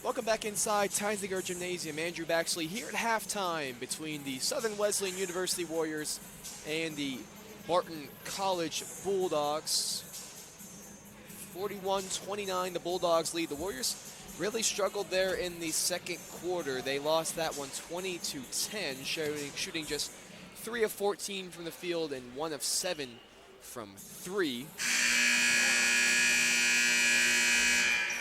Welcome back inside Teisinger Gymnasium. Andrew Baxley here at halftime between the Southern Wesleyan University Warriors and the Barton College Bulldogs. 41-29, the Bulldogs lead. The Warriors really struggled there in the second quarter. They lost that one 20-10, shooting just 3 of 14 from the field and 1 of 7 from 3.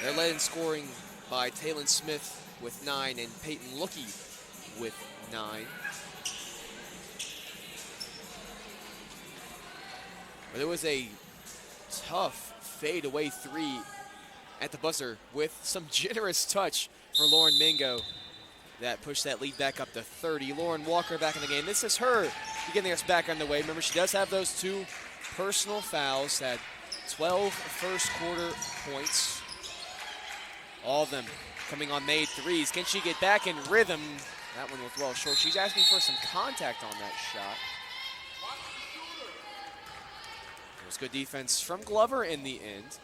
They're led in scoring by Talon Smith with 9 and Peyton Lookie with 9. But it was a tough fadeaway 3 at the buzzer with some generous touch for Lauren Mingo that pushed that lead back up to 30. Lauren Walker back in the game. This is her getting us back on the way. Remember, she does have those 2 personal fouls, had 12 first quarter points. All of them coming on made threes. Can she get back in rhythm? That one was well short. She's asking for some contact on that shot. It was good defense from Glover in the end.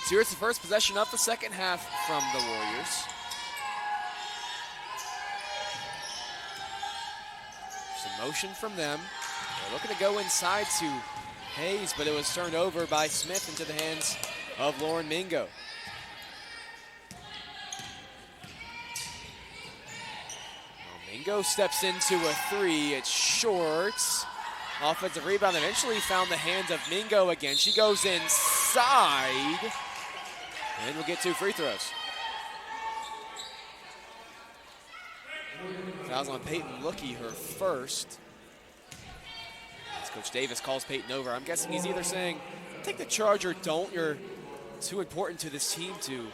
So here's the first possession of the second half from the Warriors. Some motion from them. They're looking to go inside to Hayes, but it was turned over by Smith into the hands of Lauren Mingo. Mingo steps into a 3. It's short. Offensive rebound eventually found the hands of Mingo again. She goes inside. And we'll get 2 free throws. Fouls on Peyton Lookie, her first. As Coach Davis calls Peyton over, I'm guessing he's either saying, take the charge or don't. You're too important to this team to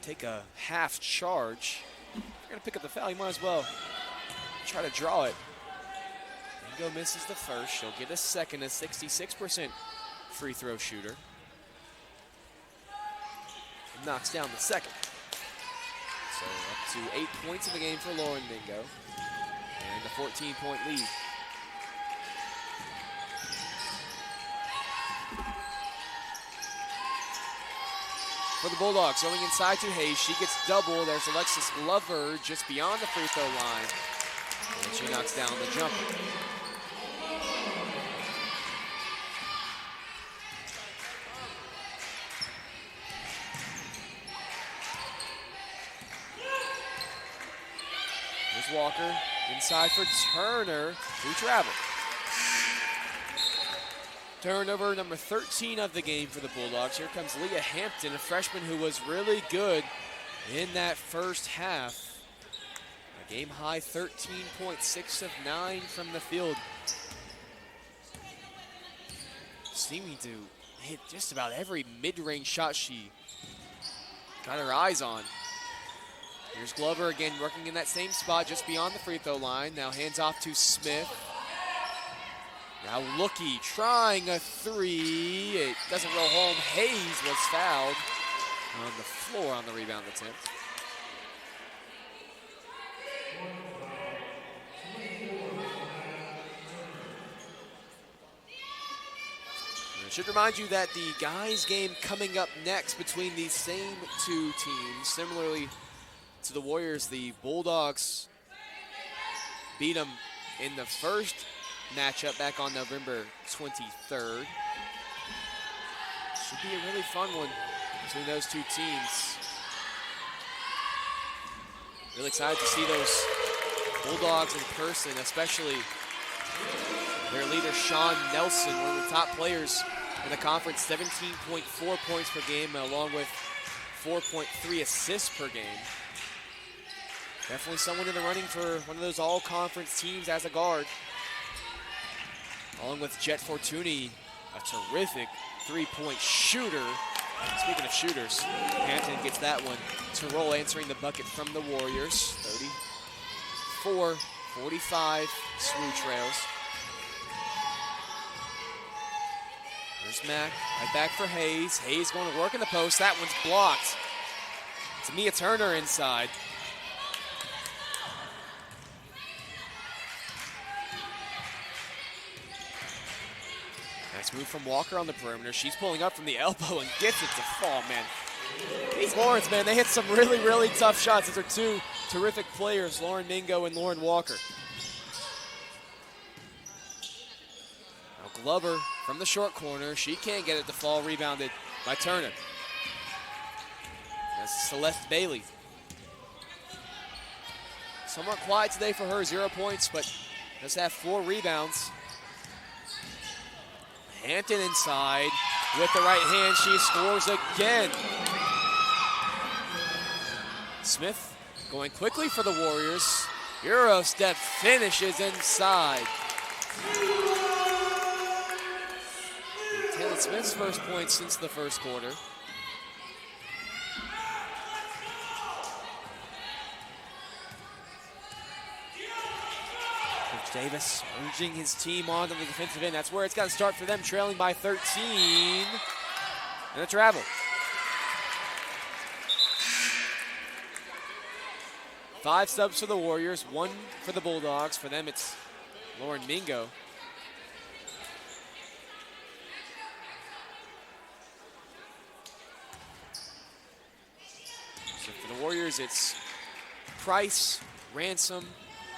take a half charge. If you're going to pick up the foul, you might as well try to draw it. Mingo misses the first. She'll get a second, a 66% free throw shooter. And knocks down the second. So up to 8 points in the game for Lauren Mingo. And a 14-point lead. For the Bulldogs, going inside to Hayes. She gets double. There's Alexis Glover just beyond the free throw line. And she knocks down the jumper. Here's Walker. Inside for Turner, who traveled. Turnover number 13 of the game for the Bulldogs. Here comes Leah Hampton, a freshman who was really good in that first half. A game high 13.6 of 9 from the field. Seeming to hit just about every mid-range shot she got her eyes on. Here's Glover again working in that same spot just beyond the free throw line. Now hands off to Smith. Now Lookie trying a 3. It doesn't roll home. Hayes was fouled on the floor on the rebound attempt. I should remind you that the guys game coming up next between these same 2 teams, similarly to the Warriors, the Bulldogs beat them in the first matchup back on November 23rd. Should be a really fun one between those 2 teams. Really excited to see those Bulldogs in person, especially their leader, Sean Nelson, one of the top players in the conference, 17.4 points per game, along with 4.3 assists per game. Definitely someone in the running for one of those all-conference teams as a guard. Along with Jet Fortuny, a terrific 3-point shooter. Speaking of shooters, Hampton gets that one to roll, answering the bucket from the Warriors. 34-45, SWU trails. There's Mack, right back for Hayes. Hayes going to work in the post. That one's blocked. It's Mia Turner inside. Nice move from Walker on the perimeter. She's pulling up from the elbow and gets it to fall, man. These Lawrence, man, they hit some really, really tough shots. These are two terrific players, Lauren Mingo and Lauren Walker. Now Glover from the short corner. She can't get it to fall, rebounded by Turner. That's Celeste Bailey. Somewhat quiet today for her, 0 points, but does have 4 rebounds. Hampton inside with the right hand. She scores again. Smith going quickly for the Warriors. Euro step finishes inside. Taylor Smith's first point since the first quarter. Coach Davis urging his team on to the defensive end. That's where it's got to start for them, trailing by 13. And a travel. 5 subs for the Warriors, 1 for the Bulldogs. For them, it's Lauren Mingo. So for the Warriors, it's Price, Ransom,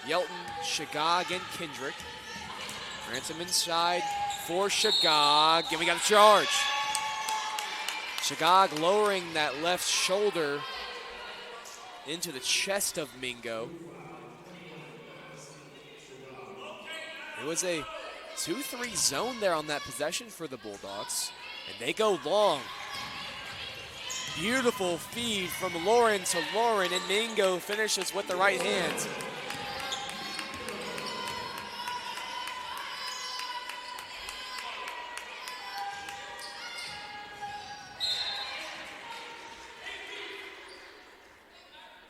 Yelton, Shagag, and Kendrick. Ransom inside for Shagag, and we got a charge. Shagag lowering that left shoulder into the chest of Mingo. It was a 2-3 zone there on that possession for the Bulldogs, and they go long. Beautiful feed from Lauren to Lauren, and Mingo finishes with the right hand.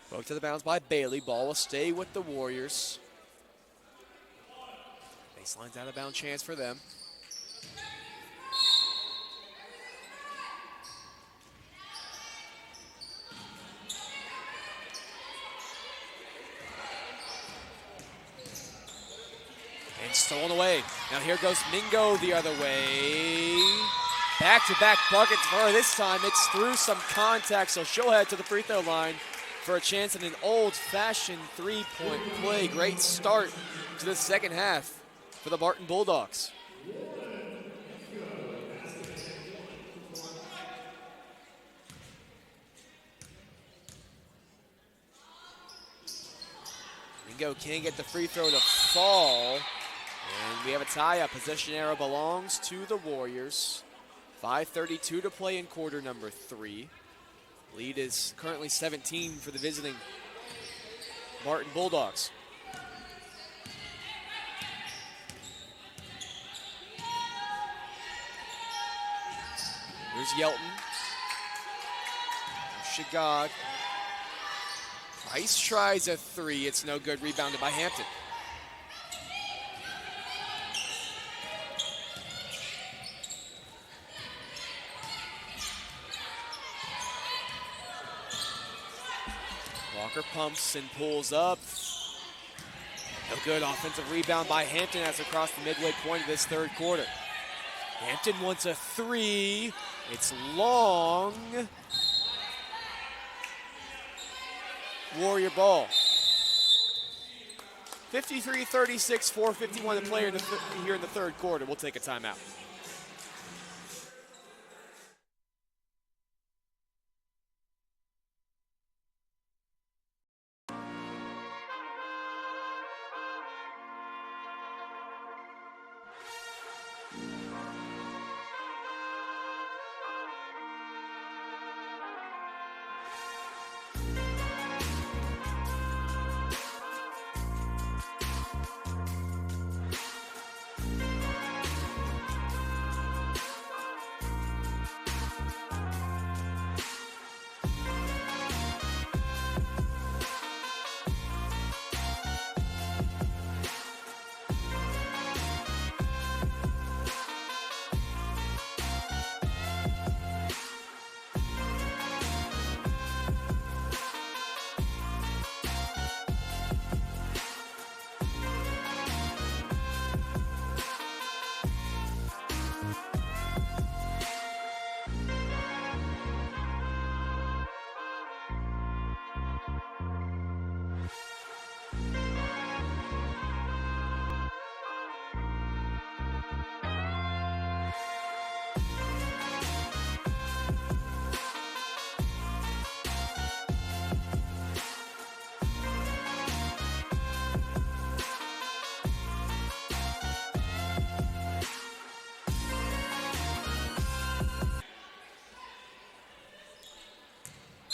Broke to the bounds by Bailey. Ball will stay with the Warriors. Baseline's out of bound chance for them. And stolen away. Now here goes Mingo the other way. Back-to-back buckets for her. This time it's through some contact, so she'll head to the free throw line for a chance at an old-fashioned three-point play. Great start to the second half for the Barton Bulldogs. Mingo can't get the free throw to fall, and we have a tie-up. Possession arrow belongs to the Warriors. 5:32 to play in quarter number 3. Lead is currently 17 for the visiting Barton Bulldogs. Here's Yelton. Shagag. Price tries a 3. It's no good. Rebounded by Hampton. Walker pumps and pulls up. No good. Offensive rebound by Hampton as across the midway point of this third quarter. Hampton wants a 3. It's long. Warrior ball. 53-36, 4:51 to play here in the third quarter. We'll take a timeout.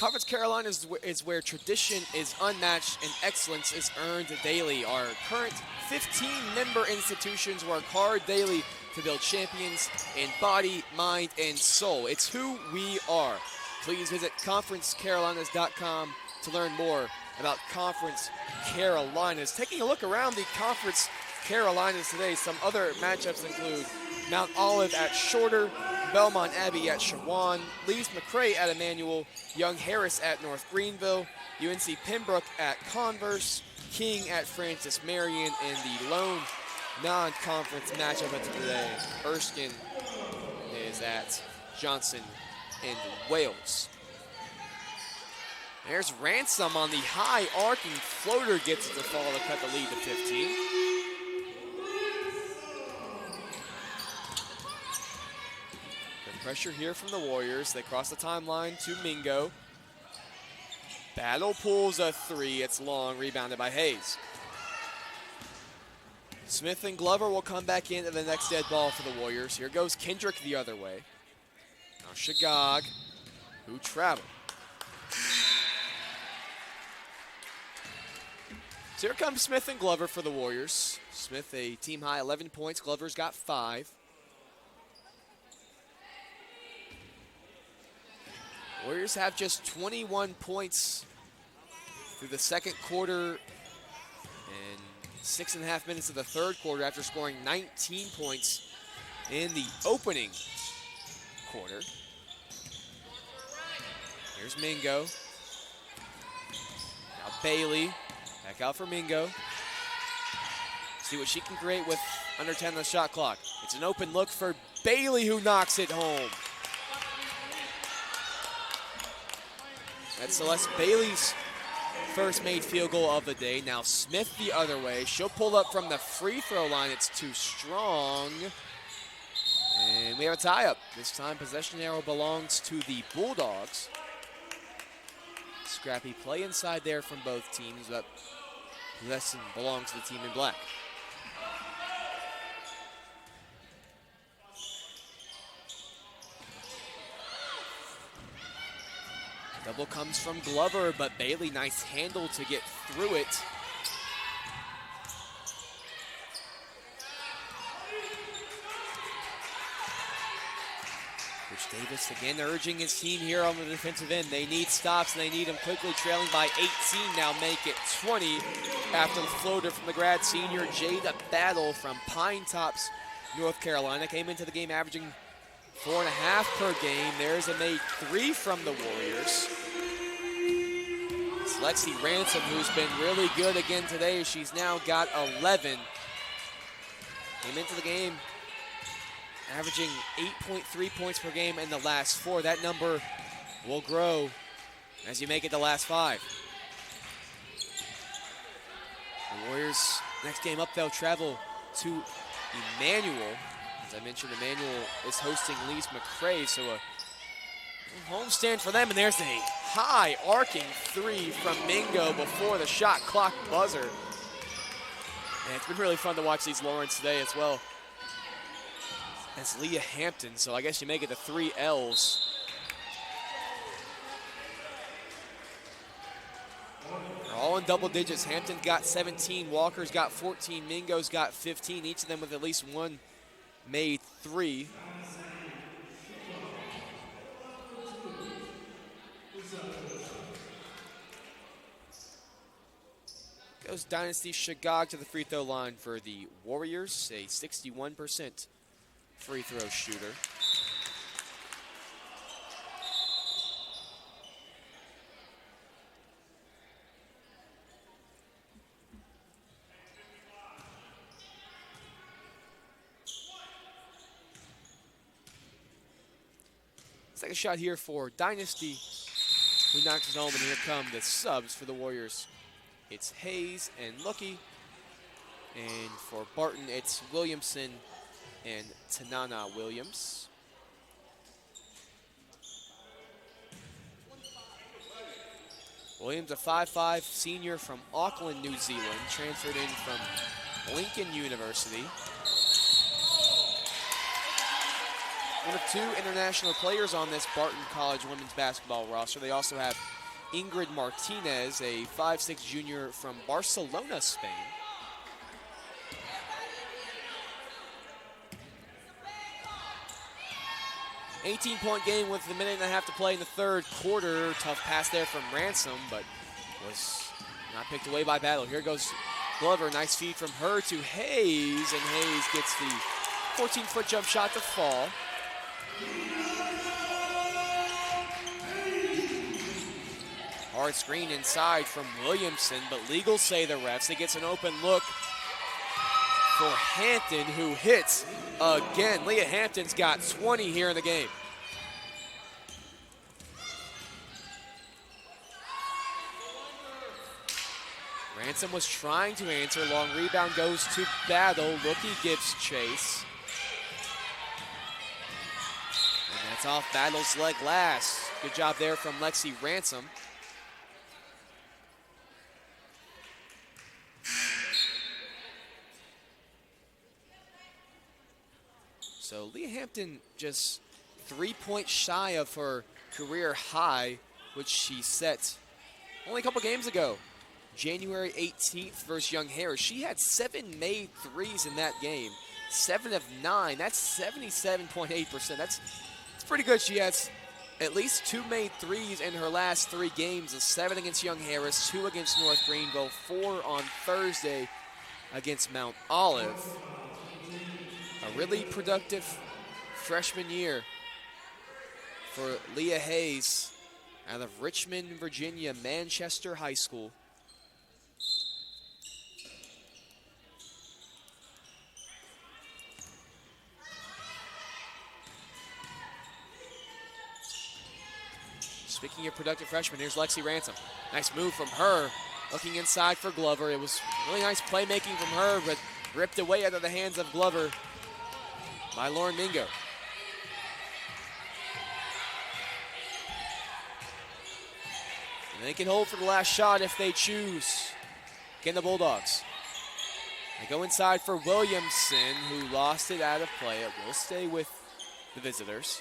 Conference Carolina is where tradition is unmatched and excellence is earned daily. Our current 15-member institutions work hard daily to build champions in body, mind, and soul. It's who we are. Please visit conferencecarolinas.com to learn more about Conference Carolinas. Taking a look around the Conference Carolinas today, some other matchups include Mount Olive at Shorter, Belmont Abbey at Shawan, Lees McRae at Emmanuel, Young Harris at North Greenville, UNC Pembroke at Converse, King at Francis Marion, and the lone non-conference matchup of today, Erskine is at Johnson and Wales. There's Ransom on the high arcing floater, gets it to fall to cut the lead to 15. Good pressure here from the Warriors. They cross the timeline to Mingo. Battle pulls a three. It's long, rebounded by Hayes. Smith and Glover will come back into the next dead ball for the Warriors. Here goes Kendrick the other way. Now Shagag, who traveled. So here comes Smith and Glover for the Warriors. Smith a team high 11 points. Glover's got 5. Warriors have just 21 points through the second quarter and 6.5 minutes of the third quarter after scoring 19 points in the opening quarter. Here's Mingo. Now Bailey. Back out for Mingo. See what she can create with under 10 on the shot clock. It's an open look for Bailey, who knocks it home. That's Celeste Bailey's first made field goal of the day. Now Smith the other way. She'll pull up from the free throw line. It's too strong. And we have a tie-up. This time possession arrow belongs to the Bulldogs. Scrappy play inside there from both teams, but possession belongs to the team in black. Double comes from Glover, but Bailey, nice handle to get through it. Coach Davis again urging his team here on the defensive end. They need stops, and they need them quickly, trailing by 18 now, make it 20 after the floater from the grad senior Jada Battle from Pine Tops, North Carolina. Came into the game averaging 4.5 per game. There's a made 3 from the Warriors. It's Lexi Ransom, who's been really good again today. She's now got 11. Came into the game averaging 8.3 points per game in the last 4. That number will grow as you make it the last 5. The Warriors, next game up, they'll travel to Emmanuel. As I mentioned, Emmanuel is hosting Lees McRae, so a homestand for them. And there's a high arcing 3 from Mingo before the shot clock buzzer. And it's been really fun to watch these Lawrence today as well. That's Leah Hampton, so I guess you make it the 3 L's. They're all in double digits. Hampton got 17, Walker's got 14, Mingo's got 15, each of them with at least one made 3. Goes Dynasty Shagag to the free throw line for the Warriors, a 61% free throw shooter. Second shot here for Dynasty, who knocks it home, and here come the subs for the Warriors. It's Hayes and Lucky, and for Barton, it's Williamson and Tanana Williams. Williams, a 5'5" senior from Auckland, New Zealand, transferred in from Lincoln University. One of 2 international players on this Barton College women's basketball roster. They also have Ingrid Martinez, a 5'6" junior from Barcelona, Spain. "18-point game with a minute and a half to play in the third quarter. Tough pass there from Ransom, but was not picked away by Battle. Here goes Glover, nice feed from her to Hayes, and Hayes gets the 14-foot jump shot to fall. Hard screen inside from Williamson, but legal say the refs. It gets an open look for Hampton, who hits again. Leah Hampton's got 20 here in the game. Ransom was trying to answer. Long rebound goes to Battle. Rookie gives chase. And that's off Battle's leg last. Good job there from Lexi Ransom. So Leah Hampton just 3 points shy of her career high, which she set only a couple games ago. January 18th versus Young Harris. She had 7 made threes in that game. 7 of 9. That's 77.8%. That's pretty good. She has at least 2 made threes in her last 3 games. 7 against Young Harris, 2 against North Greenville, 4 on Thursday against Mount Olive. A really productive freshman year for Leah Hayes out of Richmond, Virginia, Manchester High School. Speaking of productive freshmen, here's Lexi Ransom. Nice move from her, looking inside for Glover. It was really nice playmaking from her, but ripped away out of the hands of Glover by Lauren Mingo. And they can hold for the last shot if they choose. Again, the Bulldogs. They go inside for Williamson, who lost it out of play. It will stay with the visitors.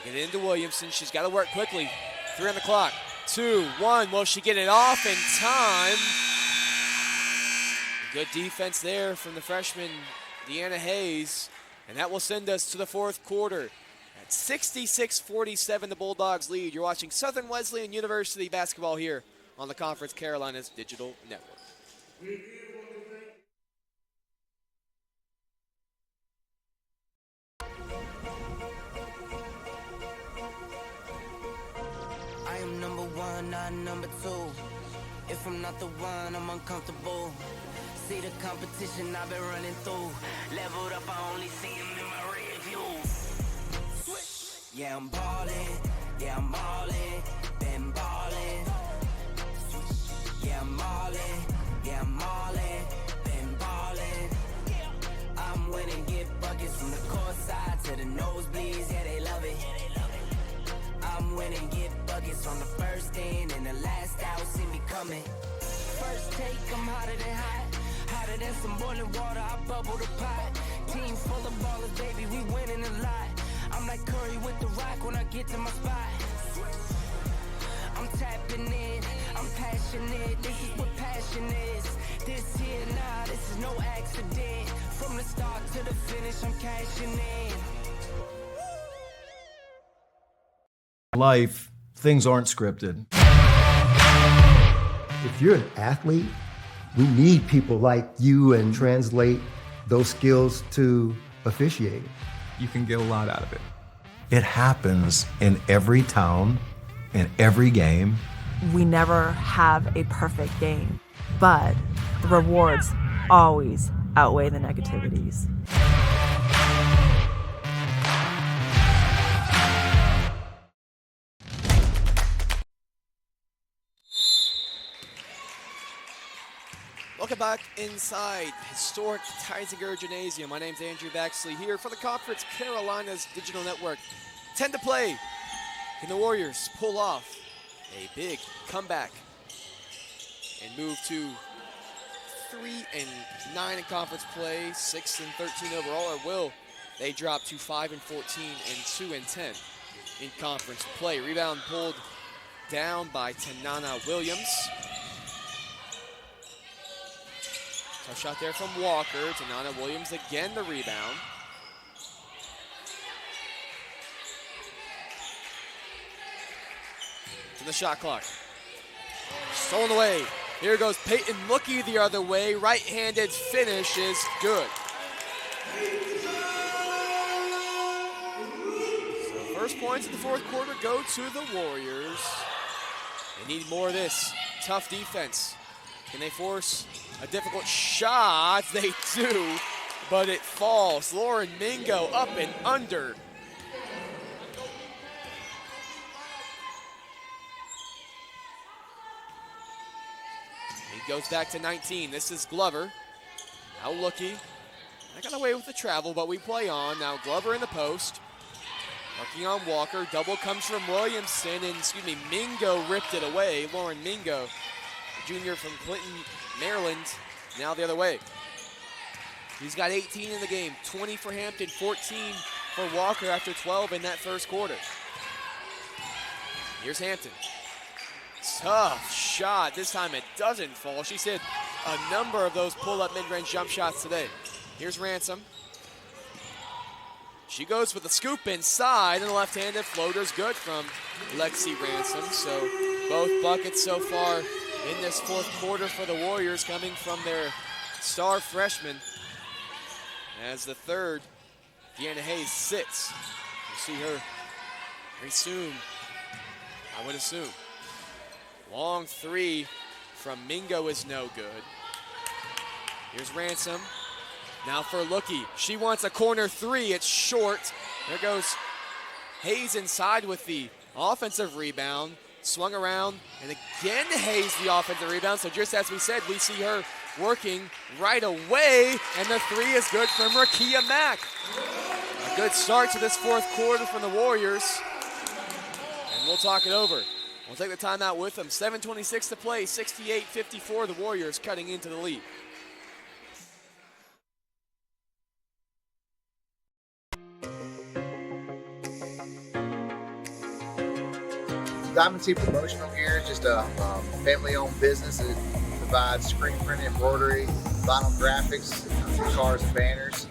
They get into Williamson. She's got to work quickly. 3 on the clock. 2, 1. Will she get it off in time? Good defense there from the freshman, Deanna Hayes. And that will send us to the fourth quarter. At 66-47, the Bulldogs lead. You're watching Southern Wesleyan University basketball here on the Conference Carolinas Digital Network. I am number one, not number 2. If I'm not the one, I'm uncomfortable. See the competition I've been running through. Leveled up, I only see him in my rear view. Yeah, I'm ballin', yeah, I'm ballin', been ballin'. Yeah, I'm ballin', yeah, I'm ballin', been ballin'. I'm winning, get buckets from the court side to the nosebleeds, yeah, they love it. I'm winning, get buckets on the first in and the last out, see me coming. First take, I'm hotter than hot. Hotter than some boiling water, I bubble the pot. Team full of ballers, baby, we winning a lot. I'm like Curry with the rock when I get to my spot. I'm tapping in, I'm passionate. This is what passion is. This here, nah, this is no accident. From the start to the finish, I'm cashing in. Life, things aren't scripted. If you're an athlete, we need people like you and translate those skills to officiating. You can get a lot out of it. It happens in every town, in every game. We never have a perfect game, but the rewards always outweigh the negativities. Welcome back inside historic Teisinger Gymnasium. My name's Andrew Baxley here for the Conference Carolinas Digital Network. 10 to play. Can the Warriors pull off a big comeback and move to 23-9 in conference play, 6-13 overall, or will they drop to 5-14 and 2-10 in conference play? Rebound pulled down by Tanana Williams. Tough shot there from Walker. Tanana Williams again the rebound. To the shot clock. Stolen away. Here goes Peyton Lookie the other way. Right-handed finish is good. So first points in the fourth quarter go to the Warriors. They need more of this. Tough defense. Can they force a difficult shot? They do, but it falls. Lauren Mingo up and under. He goes back to 19. This is Glover. Now Lookie. I got away with the travel, but we play on. Now Glover in the post. Working on Walker. Double comes from Williamson, and Mingo ripped it away. Lauren Mingo, junior from Clinton, Maryland, now the other way. He's got 18 in the game, 20 for Hampton, 14 for Walker after 12 in that first quarter. Here's Hampton. Tough shot. This time it doesn't fall. She's hit a number of those pull-up mid-range jump shots today. Here's Ransom. She goes for the scoop inside, and the left-handed floater's good from Lexi Ransom. So both buckets so far in this fourth quarter for the Warriors coming from their star freshman. As the third, Deanna Hayes, sits. We'll see her very soon, I would assume. Long three from Mingo is no good. Here's Ransom. Now for Lookie. She wants a corner three. It's short. There goes Hayes inside with the offensive rebound. Swung around, and again Hayes the offensive rebound. So just as we said, we see her working right away, and the three is good from Rakia Mack. A good start to this fourth quarter from the Warriors, and we'll talk it over. We'll take the timeout with them. 7:26 to play, 68-54, the Warriors cutting into the lead. Diamond T Promotional Gear is just a family-owned business that provides screen printing, embroidery, vinyl graphics, for cars and banners.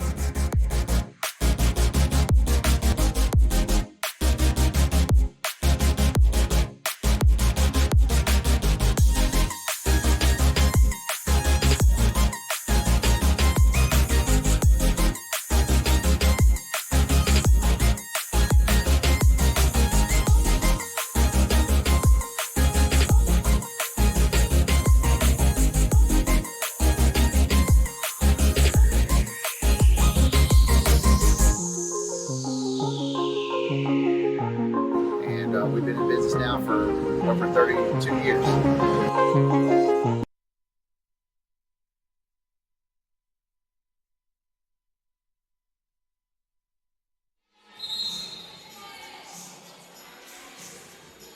We've been in business now for over 32 years.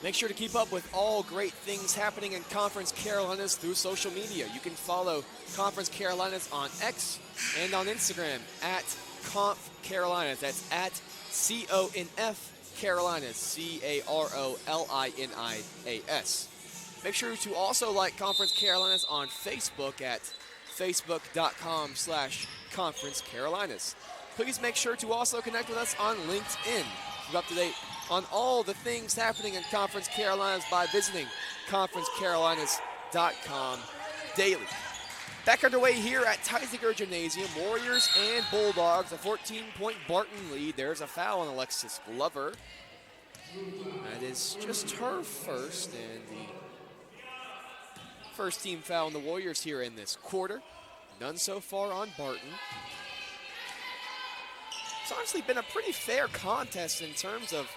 Make sure to keep up with all great things happening in Conference Carolinas through social media. You can follow Conference Carolinas on X and on Instagram at Conf Carolinas. That's at CONF Carolinas, CAROLINIAS. Make sure to also like Conference Carolinas on Facebook at facebook.com/Conference Carolinas. Please make sure to also connect with us on LinkedIn. Keep up to date on all the things happening in Conference Carolinas by visiting conferencecarolinas.com daily. Back underway here at Theisinger Gymnasium, Warriors and Bulldogs, a 14-point Barton lead. There's a foul on Alexis Glover. That is just her first, and the first team foul on the Warriors here in this quarter. None so far on Barton. It's honestly been a pretty fair contest in terms of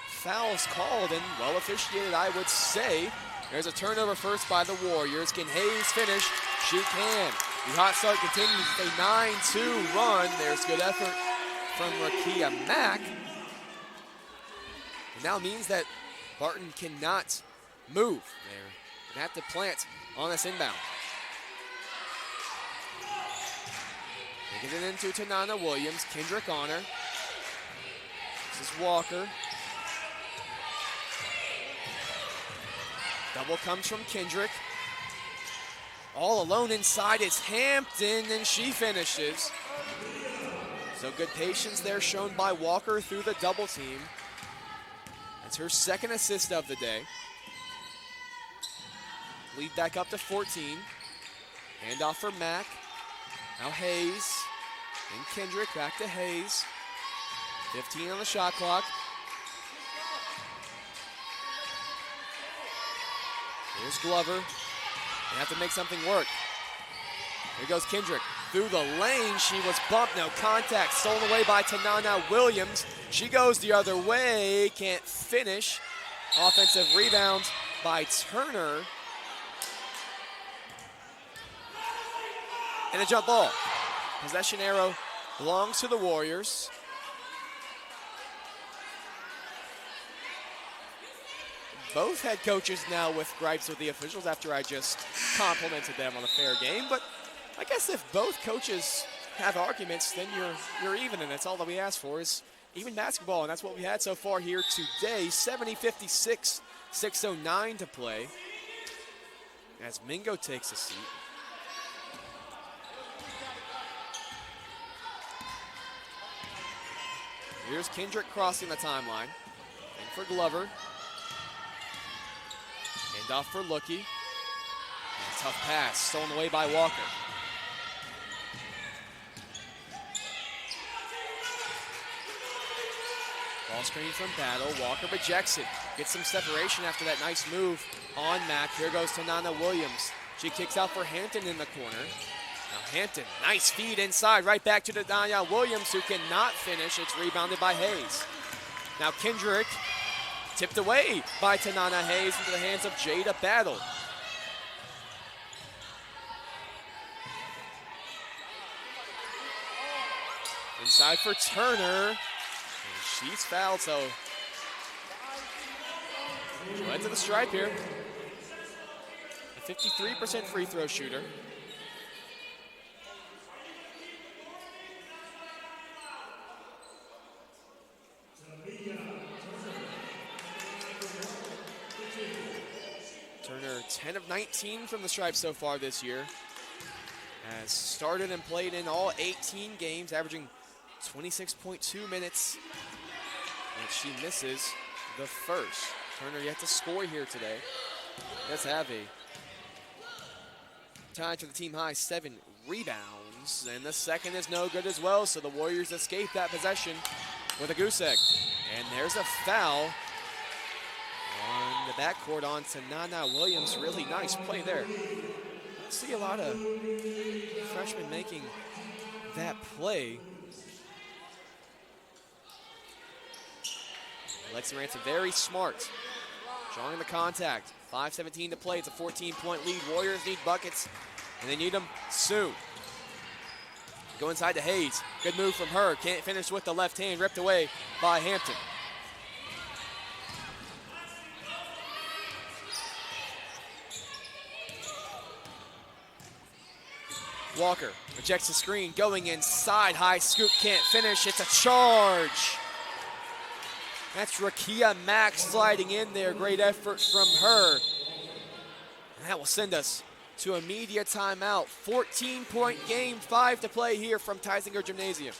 fouls called and well officiated, I would say. There's a turnover first by the Warriors. Can Hayes finish? She can. The hot start continues with a 9-2 run. There's good effort from Rakia Mack. It now means that Barton cannot move. They're going to have to plant on this inbound. Get it into Tanana Williams. Kendrick on her. This is Walker. Double comes from Kendrick. All alone inside is Hampton, and she finishes. So good patience there shown by Walker through the double team. That's her second assist of the day. Lead back up to 14. Handoff for Mack. Now Hayes and Kendrick back to Hayes. 15 on the shot clock. Here's Glover. They have to make something work. Here goes Kendrick. Through the lane, she was bumped. No contact. Stolen away by Tanana Williams. She goes the other way. Can't finish. Offensive rebound by Turner. And a jump ball. Possession arrow belongs to the Warriors. Both head coaches now with gripes with the officials after I just complimented them on a fair game. But I guess if both coaches have arguments, then you're even, and that's all that we ask for is even basketball, and that's what we had so far here today. 70-56, 6:09 to play as Mingo takes a seat. Here's Kendrick crossing the timeline. And for Glover. Handoff for Lookie. And tough pass, stolen away by Walker. Ball screen from Battle. Walker rejects it. Gets some separation after that nice move on Mack. Here goes Tanana Williams. She kicks out for Hampton in the corner. Now Hampton, nice feed inside, right back to Tanana Williams, who cannot finish. It's rebounded by Hayes. Now Kendrick, tipped away by Tanana Hayes into the hands of Jada Battle. Inside for Turner. And she's fouled, so she'll head to the stripe here. A 53% free throw shooter. Turner 10 of 19 from the stripe so far this year. Has started and played in all 18 games, averaging 26.2 minutes. And she misses the first. Turner yet to score here today. Let's have a tied for the team high 7 rebounds. And the second is no good as well, so the Warriors escape that possession with a goose egg. And there's a foul on the backcourt on Tanana Williams. Really nice play there. I see a lot of freshmen making that play. Alexa Ransom very smart. Drawing the contact. 5:17 to play. It's a 14-point lead. Warriors need buckets, and they need them soon. Go inside to Hayes. Good move from her. Can't finish with the left hand. Ripped away by Hampton. Walker rejects the screen. Going inside. High scoop. Can't finish. It's a charge. That's Rakia Mack sliding in there. Great effort from her. And that will send us to a media timeout. 14-point game, 5 to play here from Theisinger Gymnasium.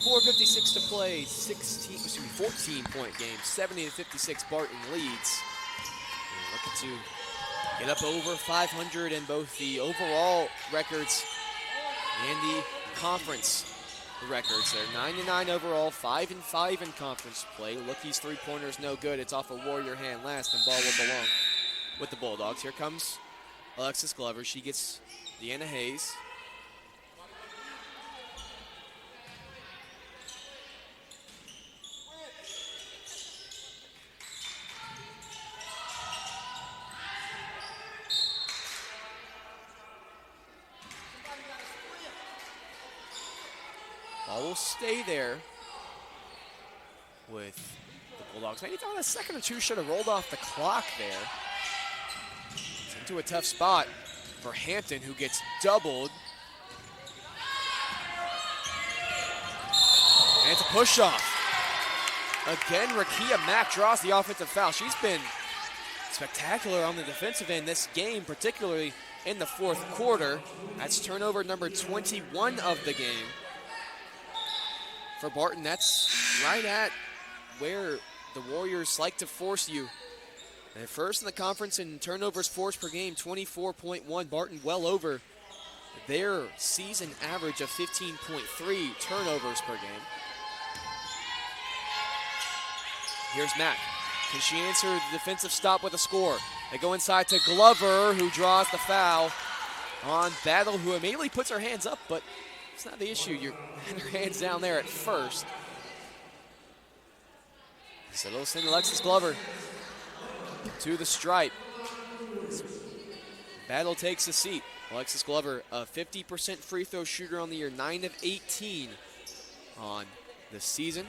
4:56 to play, 14-point game, 70-56 Barton leads. And looking to get up over 500 in both the overall records and the conference records. They're 9-9 overall, 5-5 in conference play. Lookie's three-pointer's no good. It's off a Warrior hand last, and ball will belong with the Bulldogs. Here comes Alexis Glover. She gets Deanna Hayes. Ball will stay there with the Bulldogs. Maybe thought a second or two should have rolled off the clock there. It's into a tough spot for Hampton, who gets doubled. And it's a push-off. Again, Rakia Mack draws the offensive foul. She's been spectacular on the defensive end this game, particularly in the fourth quarter. That's turnover number 21 of the game. For Barton, that's right at where the Warriors like to force you. They're first in the conference in turnovers forced per game, 24.1. Barton well over their season average of 15.3 turnovers per game. Here's Mack. Can she answer the defensive stop with a score? They go inside to Glover, who draws the foul on Battle, who immediately puts her hands up, but it's not the issue. You're having her hands down there at first. So they'll send Alexis Glover to the stripe. Battle takes a seat. Alexis Glover, a 50% free throw shooter on the year, 9 of 18 on the season.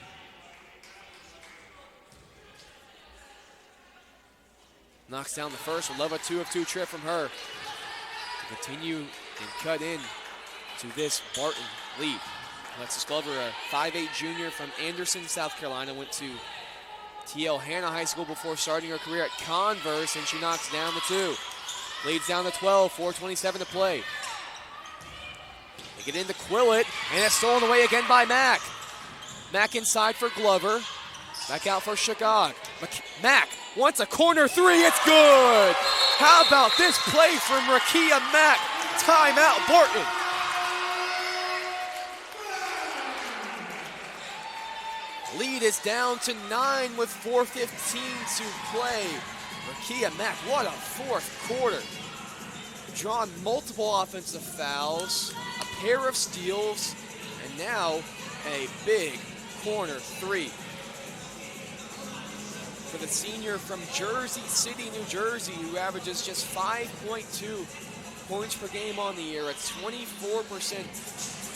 Knocks down the first. We'll love a 2 of 2 trip from her to continue and cut in to this Barton lead. Alexis Glover, a 5'8 junior from Anderson, South Carolina, went to T.L. Hanna High School before starting her career at Converse, and she knocks down the 2. Leads down to 12, 4:27 to play. They get into Quillett, and it's stolen away again by Mack. Mack inside for Glover. Back out for Shagog. Mack wants a corner three, it's good! How about this play from Rakia Mack? Timeout, Barton. Lead is down to 9 with 4:15 to play. Rakia Mack, what a fourth quarter. Drawn multiple offensive fouls, a pair of steals, and now a big corner three. For the senior from Jersey City, New Jersey, who averages just 5.2 points per game on the year, a 24%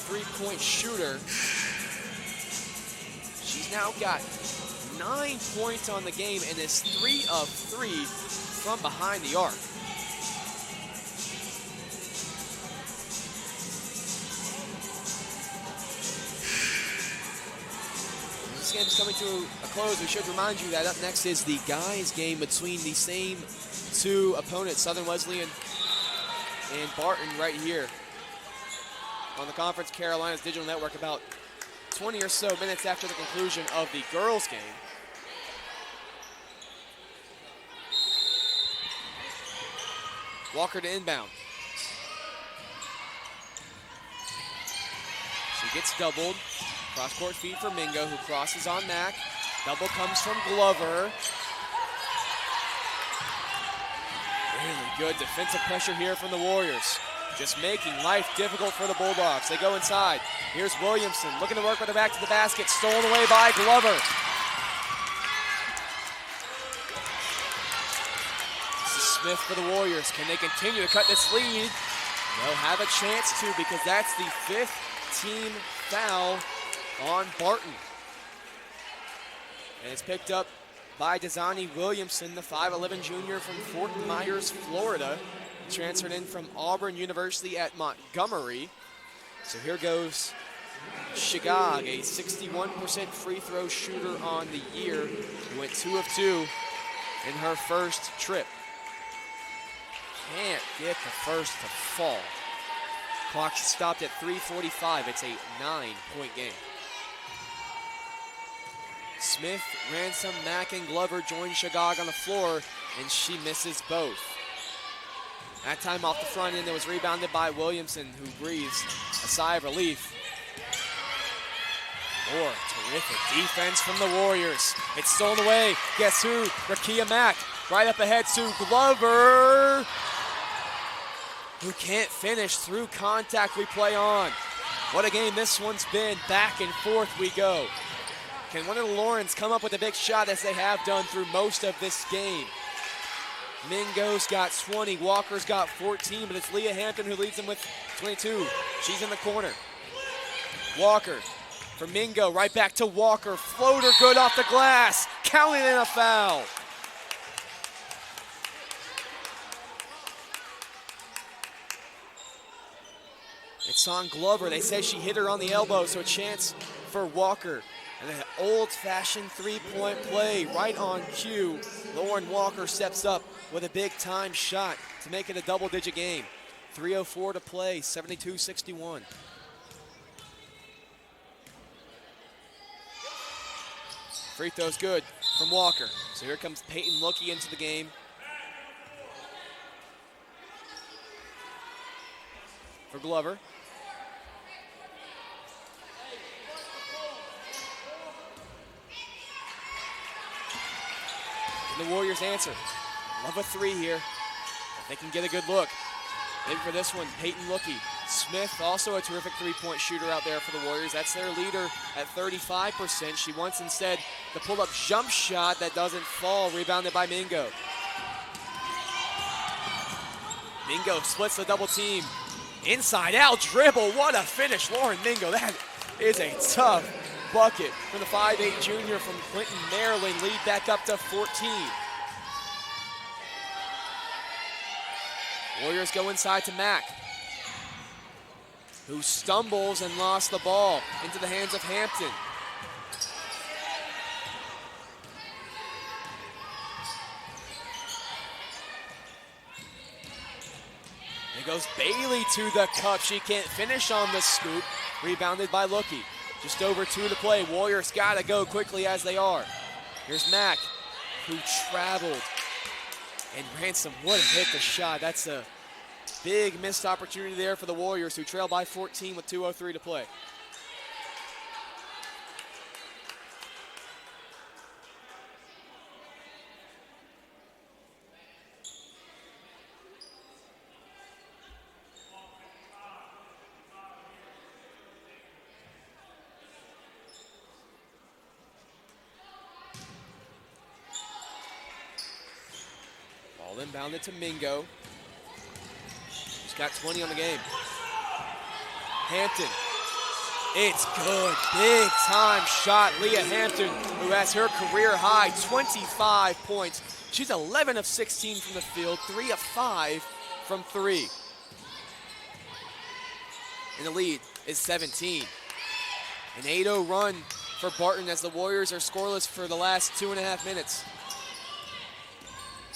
three-point shooter. She's now got 9 points on the game and is 3 of 3 from behind the arc. This game is coming to a close. We should remind you that up next is the guys game between the same two opponents, Southern Wesleyan and Barton, right here on the Conference Carolinas Digital Network, about 20 or so minutes after the conclusion of the girls game. Walker to inbound. She gets doubled. Cross-court feed for Mingo, who crosses on Mack. Double comes from Glover. Really good defensive pressure here from the Warriors. Just making life difficult for the Bulldogs. They go inside. Here's Williamson looking to work with her back to the basket. Stolen away by Glover. This is Smith for the Warriors. Can they continue to cut this lead? They'll have a chance to, because that's the 5th team foul on Barton. And it's picked up by Desani Williamson, the 5'11 junior from Fort Myers, Florida. Transferred in from Auburn University at Montgomery. So here goes Shagog, a 61% free throw shooter on the year, who went 2 of 2 in her first trip. Can't get the first to fall. Clock stopped at 3:45. It's a 9-point game. Smith, Ransom, Mack, and Glover join Shagog on the floor, and she misses both. That time off the front end, it was rebounded by Williamson, who breathes a sigh of relief. More terrific defense from the Warriors. It's stolen away. Guess who? Rakia Mack. Right up ahead to Glover, who can't finish. Through contact, we play on. What a game this one's been. Back and forth we go. Can one of the Laurens come up with a big shot, as they have done through most of this game? Mingo's got 20, Walker's got 14, but it's Leah Hampton who leads them with 22. She's in the corner. Walker for Mingo, right back to Walker. Floater good off the glass, counting in a foul. It's on Glover. They say she hit her on the elbow, so a chance for Walker. And an old-fashioned three-point play right on cue. Lauren Walker steps up with a big-time shot to make it a double-digit game. 3:04 to play, 72-61. Free throw's good from Walker. So here comes Peyton Lookey into the game. For Glover. And the Warriors answer. Love a three here. If they can get a good look. Maybe for this one, Peyton Lookey. Smith, also a terrific three-point shooter out there for the Warriors. That's their leader at 35%. She wants instead the pull-up jump shot that doesn't fall, rebounded by Mingo. Mingo splits the double team. Inside out dribble, what a finish, Lauren Mingo. That is a tough bucket from the 5'8" junior from Clinton, Maryland. Lead back up to 14. Warriors go inside to Mack, who stumbles and lost the ball into the hands of Hampton. It goes Bailey to the cup. She can't finish on the scoop. Rebounded by Lookey. Just over 2 to play. Warriors gotta go quickly as they are. Here's Mack, who traveled. And Ransom would have hit the shot. That's a big missed opportunity there for the Warriors, who trail by 14 with 2:03 to play. Ball inbounded to Mingo. She's got 20 on the game. Hampton. It's good. Big time shot. Leah Hampton, who has her career high 25 points. She's 11 of 16 from the field, 3 of 5 from 3. And the lead is 17. An 8-0 run for Barton as the Warriors are scoreless for the last 2.5 minutes.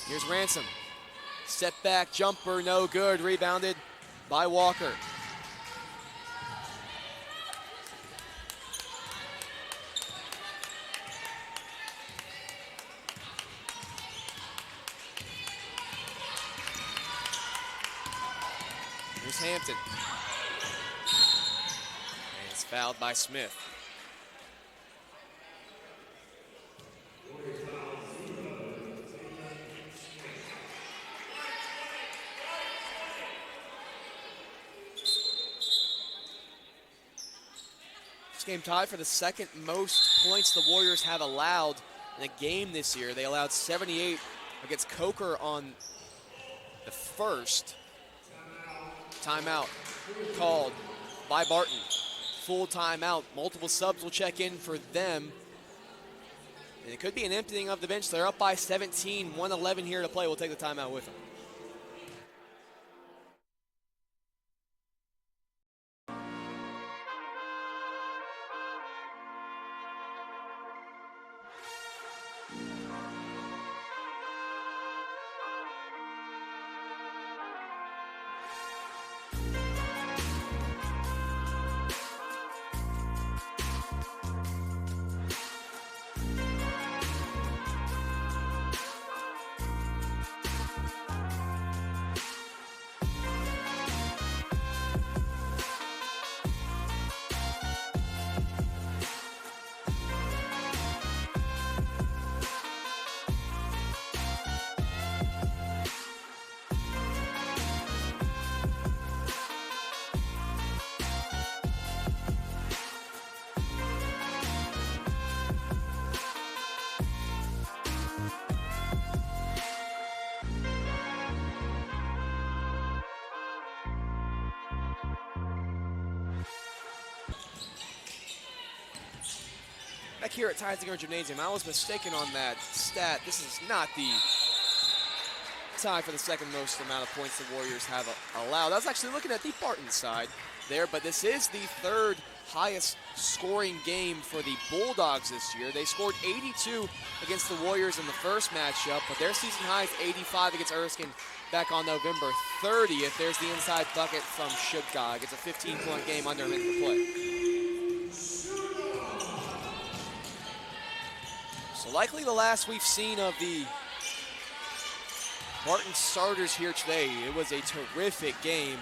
Here's Ransom. Step back jumper, no good. Rebounded by Walker. Here's Hampton. And it's fouled by Smith. Game tied for the second most points the Warriors have allowed in a game this year. They allowed 78 against Coker on the first. Timeout called by Barton. Full timeout. Multiple subs will check in for them. And it could be an emptying of the bench. They're up by 17, 1:11 here to play. We'll take the timeout with them. Back here at Theisinger Gymnasium, I was mistaken on that stat. This is not the tie for the second most amount of points the Warriors have allowed. I was actually looking at the Barton side there, but this is the third highest scoring game for the Bulldogs this year. They scored 82 against the Warriors in the first matchup, but their season high is 85 against Erskine back on November 30th. There's the inside bucket from Shugdog. It's a 15-point game under a minute to play. So likely the last we've seen of the Barton starters here today. It was a terrific game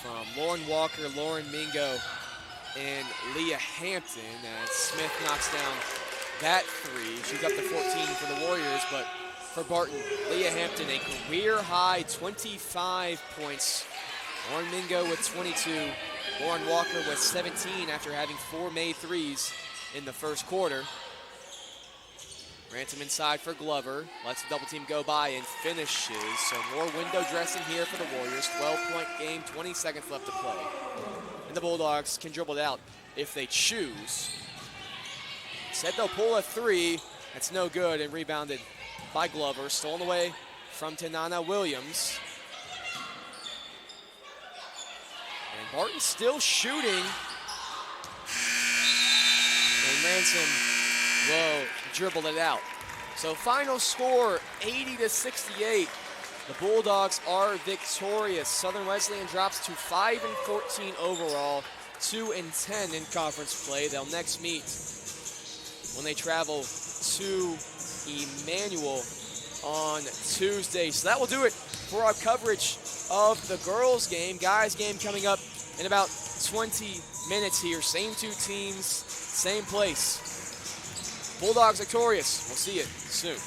from Lauren Walker, Lauren Mingo, and Leah Hampton as Smith knocks down that three. She's up to 14 for the Warriors, but for Barton, Leah Hampton, a career-high 25 points. Lauren Mingo with 22. Lauren Walker with 17 after having 4 made threes in the first quarter. Ransom inside for Glover. Lets the double team go by and finishes. So more window dressing here for the Warriors. 12-point game, 20 seconds left to play. And the Bulldogs can dribble it out if they choose. Said they'll pull a three. That's no good and rebounded by Glover. Stolen away from Tanana Williams. And Barton still shooting. And Ransom will dribble it out. So final score, 80-68. The Bulldogs are victorious. Southern Wesleyan drops to 5-14 overall, 2-10 in conference play. They'll next meet when they travel to Emmanuel on Tuesday. So that will do it for our coverage of the girls game. Guys game coming up in about 20 minutes here. Same two teams, same place. Bulldogs victorious. We'll see you soon.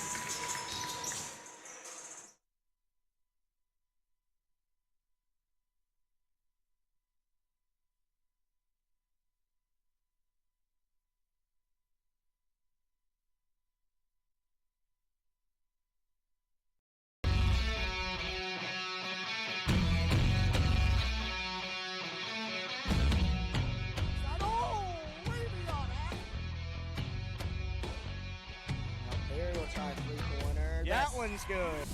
That one's good.